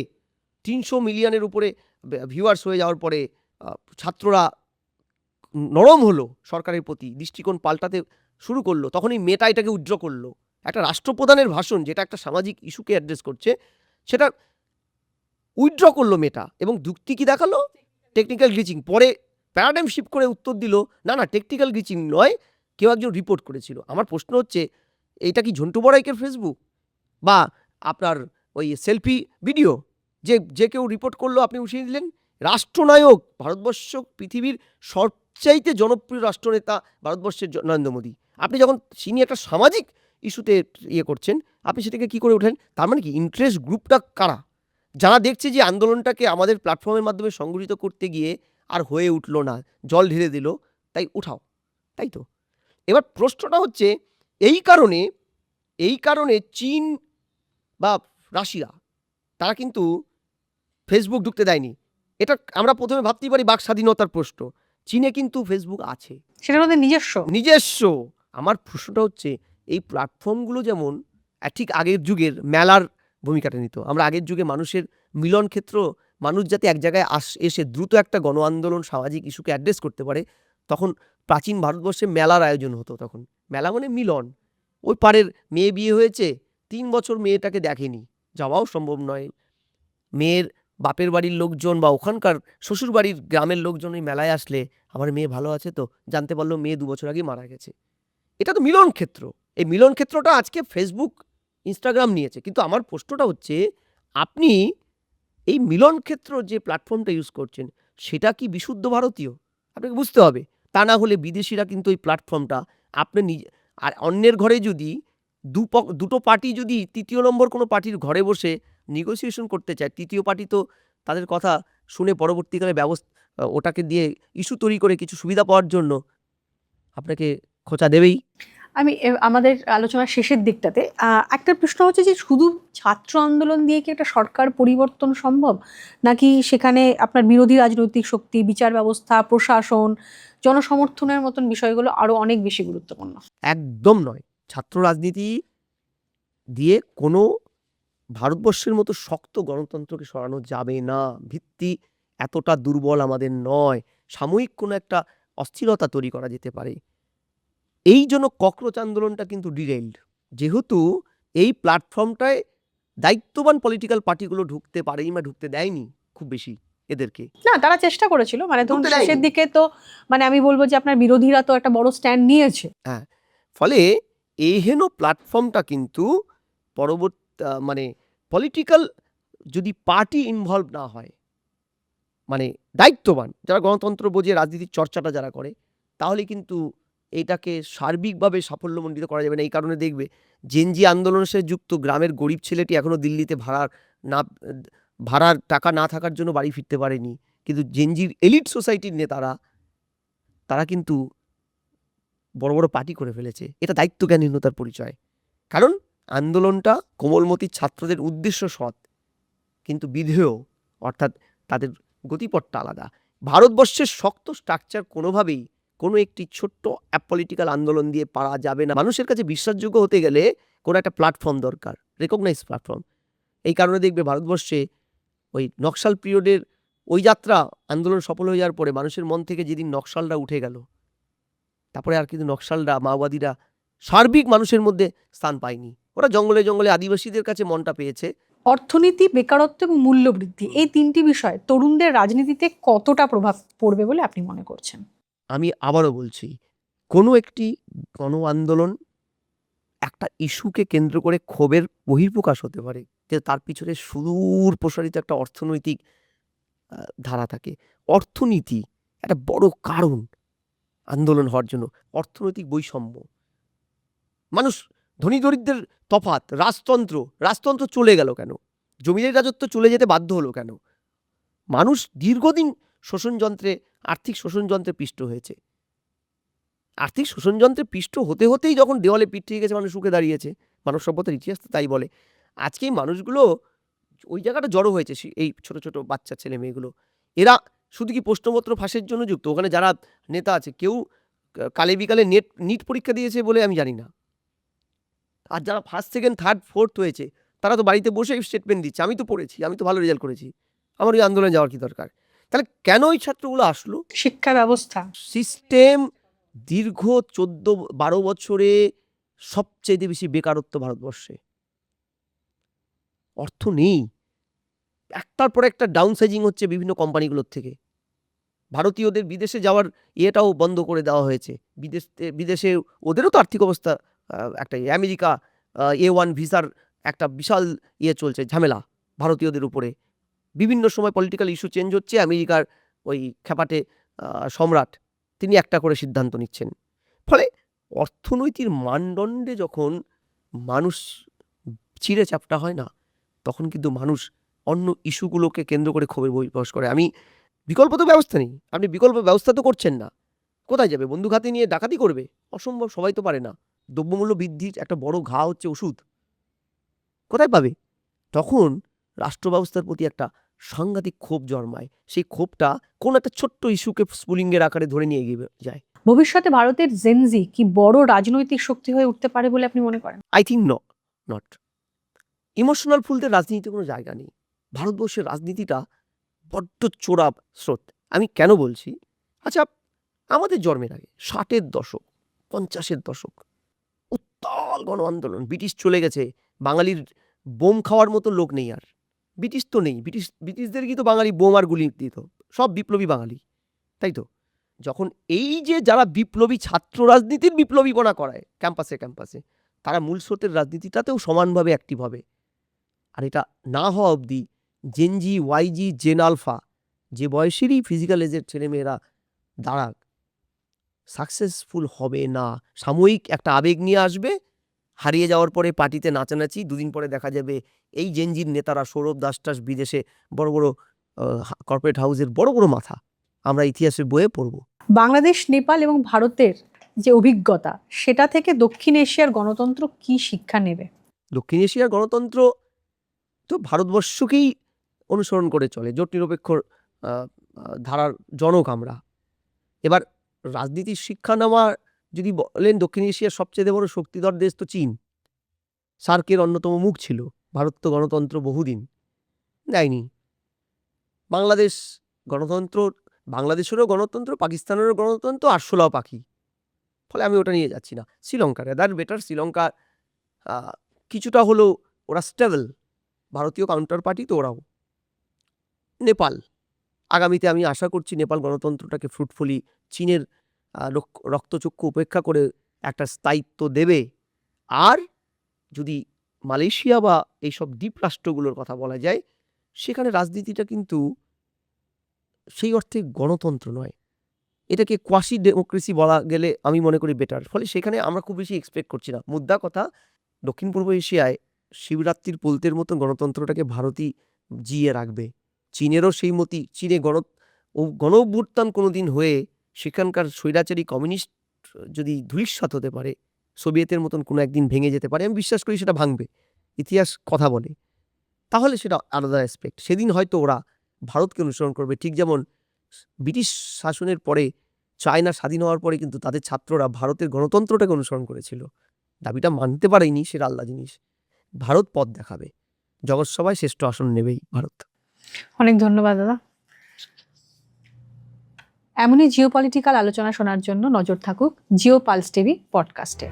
A: 300 মিলিয়নের উপরে ভিউয়ার্স হয়ে যাওয়ার পরে ছাত্ররা নরম হলো, সরকারের প্রতি দৃষ্টিকোণ পাল্টাতে শুরু করলো, তখন এই মেটা এটাকে উইথড্র করলো। একটা রাষ্ট্রপ্রধানের ভাষণ যেটা একটা সামাজিক ইস্যুকে অ্যাড্রেস করছে, সেটা উইথড্র করলো মেটা, এবং যুক্তি কি দেখালো? Technical glitching. পরে প্যারাডাইম শিফট করে উত্তর দিল, না টেকনিক্যাল গ্লিচিং নয়, কেউ একজন রিপোর্ট করেছিল। আমার প্রশ্ন হচ্ছে, এটা কি ঝন্টু বড়াইকের ফেসবুক বা আপনার ওই সেলফি ভিডিও যে কেউ রিপোর্ট করলো, আপনি উঠিয়ে দিলেন? রাষ্ট্রনায়ক, ভারতবর্ষ পৃথিবীর সবচাইতে জনপ্রিয় রাষ্ট্রনেতা ভারতবর্ষের নরেন্দ্র মোদী, আপনি যখন তিনি একটা সামাজিক ইস্যুতে করছেন, আপনি সেটাকে কি করে ওঠেন? তার মানে কি ইন্টারেস্ট গ্রুপটা কারা? যারা দেখছে যে আন্দোলনটাকে আমাদের প্ল্যাটফর্মের মাধ্যমে সংগঠিত করতে গিয়ে আর হয়ে উঠলো না, জল ঢেলে দিল, তাই উঠাও, তাই তো? এবার প্রশ্নটা হচ্ছে, এই কারণে চীন বা রাশিয়া তারা কিন্তু ফেসবুক ঢুকতে দেয়নি। এটা আমরা প্রথমে ভাবতেই পারি বাক স্বাধীনতার প্রশ্ন। চীনে কিন্তু ফেসবুক আছে,
B: সেটা ওদের নিজস্ব।
A: আমার প্রশ্নটা হচ্ছে, এই প্ল্যাটফর্মগুলো যেমন ঠিক আগের যুগের মেলার ভূমিকাটা নিত, আমরা আগের যুগে মানুষের মিলন ক্ষেত্র, মানুষ যাতে এক জায়গায় এসে দ্রুত একটা গণ আন্দোলন, সামাজিক ইস্যুকে অ্যাড্রেস করতে পারে, তখন প্রাচীন ভারতবর্ষে মেলার আয়োজন হতো। তখন মেলা মানে মিলন। ওই পাড়ের মেয়ে বিয়ে হয়েছে, 3 বছর মেয়েটাকে দেখেনি, যাওয়াও সম্ভব নয়, মেয়ের বাপের বাড়ির লোকজন বা ওখানকার শ্বশুর বাড়ির গ্রামের লোকজন এই মেলায় আসলে আমার মেয়ে ভালো আছে তো, জানতে পারলো মেয়ে 2 বছর আগে মারা গেছে। এটা তো মিলন ক্ষেত্র। এই মিলন ক্ষেত্রটা আজকে ফেসবুক, ইনস্টাগ্রাম নিয়েছে। কিন্তু আমার প্রশ্নটা হচ্ছে, আপনি এই মিলন ক্ষেত্র যে প্ল্যাটফর্মটা ইউজ করছেন, সেটা কি বিশুদ্ধ ভারতীয়? আপনাকে বুঝতে হবে। তা না হলে বিদেশিরা কিন্তু এই প্ল্যাটফর্মটা আপনি নিজে আর অন্যের ঘরে যদি দুটো পার্টি যদি তৃতীয় নম্বর কোনো পার্টির ঘরে বসে নেগোসিয়েশন করতে চায়, তৃতীয় পার্টি তো তাদের কথা শুনে পরবর্তীকালে ওটাকে দিয়ে ইস্যু তৈরি করে কিছু সুবিধা পাওয়ার জন্য আপনাকে খোঁচা দেবেই।
B: আমি আমাদের আলোচনার শেষের দিকটাতে একটা প্রশ্ন হচ্ছে যে শুধু ছাত্র আন্দোলন দিয়ে কি একটা সরকার পরিবর্তন সম্ভব, নাকি সেখানে আপনার বিরোধী রাজনৈতিক শক্তি, বিচার ব্যবস্থা, প্রশাসন, জনসমর্থনের মতন বিষয়গুলো আরো অনেক বেশি গুরুত্বপূর্ণ?
A: একদম নয়। ছাত্র রাজনীতি দিয়ে কোনো ভারতবর্ষের মতো শক্ত গণতন্ত্রকে সরানো যাবে না। ভিত্তি এতটা দুর্বল আমাদের নয়। সাময়িক কোনো একটা অস্থিরতা তৈরি করা যেতে পারে। এই জন্য ককরোচ আন্দোলনটা কিন্তু ডিরেইলড। যেহেতু এই প্ল্যাটফর্মটায় দায়িত্ববান পলিটিক্যাল পার্টিগুলো ঢুকতে পারেনি বা ঢুকতে দেয়নি খুব বেশি এদেরকে।
B: না, তারা চেষ্টা করেছিল, মানে ধরুন
A: ঢুকতে দেয়নি।
B: শেষের দিকে তো মানে আমি বলবো যে আপনার বিরোধীরা তো একটা বড় স্ট্যান্ড নিয়েছে।
A: হ্যাঁ, ফলে এহেন প্ল্যাটফর্মটা কিন্তু মানে পলিটিক্যাল যদি পার্টি ইনভলভ না হয়, মানে দায়িত্ববান যারা গণতন্ত্র বোঝে, রাজনীতির চর্চাটা যারা করে, তাহলে কিন্তু এটাকে সার্বিকভাবে সাফল্যমণ্ডিত করা যাবে না। এই কারণে দেখবে জেনজি আন্দোলনের সাথে যুক্ত গ্রামের গরিব ছেলেটি এখনও দিল্লিতে ভাড়ার টাকা না থাকার জন্য বাড়ি ফিরতে পারেনি, কিন্তু জেনজির এলিট সোসাইটির নেতারা তারা কিন্তু বড় বড় পার্টি করে ফেলেছে। এটা দায়িত্বজ্ঞানহীনতার পরিচয়। কারণ আন্দোলনটা কোমলমতি ছাত্রদের উদ্দেশ্য সৎ, কিন্তু বিধেয়, অর্থাৎ তাদের গতিপথটা আলাদা। ভারতবর্ষের শক্ত স্ট্রাকচার কোনোভাবেই কোনো একটি ছোট্ট অ্যাপলিটিক্যাল আন্দোলন দিয়ে পারা যাবে না। মানুষের কাছে বিশ্বাসযোগ্য হতে গেলে কোনো একটা প্ল্যাটফর্ম দরকার, রেকগনাইজ প্ল্যাটফর্ম। এই কারণে দেখবে ভারতবর্ষে ওই নকশাল পিরিয়ডের ওই যাত্রা আন্দোলন সফল হয়ে যাওয়ার পরে মানুষের মন থেকে যেদিন নকশালরা উঠে গেল, তারপরে আর কিন্তু নকশালরা, মাওবাদীরা সার্বিক মানুষের মধ্যে স্থান পায়নি। ওরা জঙ্গলে জঙ্গলে আদিবাসীদের কাছে মনটা পেয়েছে।
B: অর্থনীতি, বেকারত্ব এবং মূল্যবৃদ্ধি, এই তিনটি বিষয় তরুণদের রাজনীতিতে কতটা প্রভাব পড়বে বলে আপনি মনে করছেন?
A: আমি আবারও বলছি, কোনো একটি গণ আন্দোলন একটা ইস্যুকে কেন্দ্র করে ক্ষোভের বহিঃপ্রকাশ হতে পারে, যে তার পিছনে সুদূর প্রসারিত একটা অর্থনৈতিক ধারা থাকে। অর্থনীতি একটা বড় কারণ আন্দোলন হওয়ার জন্য। অর্থনৈতিক বৈষম্য, মানুষ ধনী দরিদ্রের তফাৎ, রাজতন্ত্র চলে গেল কেন? জমিদারি রাজত্ব চলে যেতে বাধ্য হলো কেন? মানুষ দীর্ঘদিন আর্থিক শোষণযন্ত্রে পিষ্ট হয়েছে। আর্থিক শোষণযন্ত্রে পিষ্ট হতে হতেই যখন দেওয়ালে পিঠ থেকে গেছে, মানুষ রুখে দাঁড়িয়েছে। মানব সভ্যতার ইতিহাস তো তাই বলে। আজকে এই মানুষগুলো ওই জায়গাটা জড়ো হয়েছে, এই ছোট ছোট বাচ্চা ছেলে মেয়েগুলো। এরা শুধু কি প্রশ্নপত্র ফাঁসের জন্য যুক্ত? ওখানে যারা নেতা আছে, কেউ কালে বিকালে নিট পরীক্ষা দিয়েছে বলে আমি জানি না। আর যারা ফার্স্ট, সেকেন্ড, থার্ড, ফোর্থ হয়েছে, তারা তো বাড়িতে বসে স্টেটমেন্ট দিচ্ছে, আমি তো পড়েছি, আমি তো ভালো রেজাল্ট করেছি, আমার ওই আন্দোলনে যাওয়ার কি দরকার? তাহলে কেন ওই ছাত্রগুলো আসলো?
B: শিক্ষা ব্যবস্থা,
A: সিস্টেম। দীর্ঘ 14-12 বছরে সবচেয়ে বেশি বেকারত্ব ভারতবর্ষে। অর্থ নেই, একটার পর একটা ডাউন সাইজিং হচ্ছে বিভিন্ন কোম্পানিগুলোর থেকে। ভারতীয়দের বিদেশে যাওয়ার ইয়েটাও বন্ধ করে দেওয়া হয়েছে। বিদেশে ওদেরও তো আর্থিক অবস্থা একটা আমেরিকা A1 ভিসার একটা বিশাল চলছে, ঝামেলা ভারতীয়দের উপরে। বিভিন্ন সময় পলিটিক্যাল ইস্যু চেঞ্জ হচ্ছে, আমেরিকার ওই খেপাটে সম্রাট তিনি একটা করে সিদ্ধান্ত নিচ্ছেন। ফলে অর্থনৈতিক মানদণ্ডে যখন মানুষ চিড়ে চাপটা হয় না, তখন কিন্তু মানুষ অন্য ইস্যুগুলোকে কেন্দ্র করে ক্ষোভের বহিঃপ্রকাশ করে। বিকল্প তো ব্যবস্থা নেই, আপনি বিকল্প ব্যবস্থা তো করছেন না। কোথায় যাবে? বন্দুক হাতে নিয়ে ডাকাতি করবে? অসম্ভব, সবাই তো পারে না। দ্রব্যমূল্য বৃদ্ধির একটা বড় ঘা হচ্ছে ওষুধ, কোথায় পাবে? তখন রাষ্ট্র ব্যবস্থার প্রতি একটা সাংঘাতিক ক্ষোভ জন্মায়। সেই ক্ষোভটা কোন একটা ছোট্ট ইস্যুকে স্ফুলিঙ্গের আকারে ধরে নিয়ে এগিয়ে যায়।
B: ভবিষ্যতে ভারতের জেনজি কি বড় রাজনৈতিক শক্তি হয়ে উঠতে পারে বলে আপনি মনে করেন?
A: I think not. ইমোশনাল ফুলদের রাজনীতিতে কোনো জায়গা নেই। ভারতবর্ষের রাজনীতিটা বড্ড চোরা স্রোত। আমি কেন বলছি? আচ্ছা, আমাদের জন্মের আগে 60-এর দশক, 50-এর দশক উত্তাল গণ আন্দোলন। ব্রিটিশ চলে গেছে, বাঙালির বোম খাওয়ার মতো লোক নেই আর। ব্রিটিশ তো নেই, ব্রিটিশদের কি তো বাঙালি বোম আর গুলি দিত? সব বিপ্লবী বাঙালি, তাই তো? যখন এই যে যারা বিপ্লবী ছাত্র রাজনীতির বিপ্লবীপনা করায় ক্যাম্পাসে, তারা মূল স্রোতের রাজনীতিটাতেও সমানভাবে অ্যাক্টিভ হবে। আর এটা না হওয়া অবধি জেনজি, ওয়াইজি, জেন আলফা, যে বয়সেরই ফিজিক্যাল এজের ছেলেমেয়েরা দাঁড়াক, সাকসেসফুল হবে না। সাময়িক একটা আবেগ নিয়ে আসবে, হারিয়ে যাওয়ার পরে পার্টিতে নাচানাচি, দুদিন পরে দেখা যাবে এই জেনজির নেতারা সৌরভ দাস বিদেশে বড় বড় কর্পোরেট হাউসের বড় বড় মাথা। আমরা ইতিহাসের বইয়ে পড়ব।
B: বাংলাদেশ, নেপাল এবং ভারতের যে অভিজ্ঞতা, সেটা থেকে দক্ষিণ এশিয়ার গণতন্ত্র কি শিক্ষা নেবে?
A: দক্ষিণ এশিয়ার গণতন্ত্র তো ভারতবর্ষকেই অনুসরণ করে চলে। জোট নিরপেক্ষ ধারার জনক আমরা। এবার রাজনীতির শিক্ষা নেওয়া যদি বলেন, দক্ষিণ এশিয়ার সবচেয়ে বড় শক্তিধর দেশ তো চীন, সার্কের অন্যতম মুখ ছিল। ভারত তো গণতন্ত্র বহুদিন দেয়নি। বাংলাদেশেরও গণতন্ত্র, পাকিস্তানেরও গণতন্ত্র, আরশোলাও পাখি। ফলে আমি ওটা নিয়ে যাচ্ছি না। Sri Lanka rather better. শ্রীলঙ্কা কিছুটা হলেও ওরা স্টেবল, ভারতীয় কাউন্টার পার্টি তো ওরাও। নেপাল, আগামীতে আমি আশা করছি নেপাল গণতন্ত্রটাকে ফ্রুটফুলি চীনের রক্তচক্ষু উপেক্ষা করে একটা স্থায়িত্ব দেবে। আর যদি মালয়েশিয়া বা এইসব দ্বীপ রাষ্ট্রগুলোর কথা বলা যায়, সেখানে রাজনীতিটা কিন্তু সেই অর্থে গণতন্ত্র নয়, এটাকে কোয়াসি ডেমোক্রেসি বলা গেলে আমি মনে করি বেটার। ফলে সেখানে আমরা খুব বেশি এক্সপেক্ট করছি না। মুদ্রা কথা, দক্ষিণ পূর্ব এশিয়ায় শিবরাত্রির পোলতের মতো গণতন্ত্রটাকে ভারতই জিইয়ে রাখবে। চীনেরও সেই মতি, চীনে গণ অভ্যুত্থান কোনোদিন হয়ে সেখানকার স্বৈরাচারী কমিউনিস্ট যদি ধূলিসাৎ হতে পারে, সোভিয়েতের মতন কোনো একদিন ভেঙে যেতে পারে, আমি বিশ্বাস করি সেটা ভাঙবে। ইতিহাস কথা বলে। তাহলে সেটা আলাদা অ্যাসপেক্ট। সেদিন হয়তো ওরা ভারতকে অনুসরণ করবে। ঠিক যেমন ব্রিটিশ শাসনের পরে চায়না স্বাধীন হওয়ার পরে কিন্তু তাদের ছাত্ররা ভারতের গণতন্ত্রটাকে অনুসরণ করেছিল। দাবিটা মানতে পারেনি, সেটা আলাদা জিনিস। ভারত পথ দেখাবে। জগৎসভায় শ্রেষ্ঠ আসন নেবেই ভারত।
B: অনেক ধন্যবাদ দাদা। এমনই জিওপলিটিক্যাল আলোচনা শোনার জন্য নজর থাকুক জিও পালস টিভি পডকাস্টে।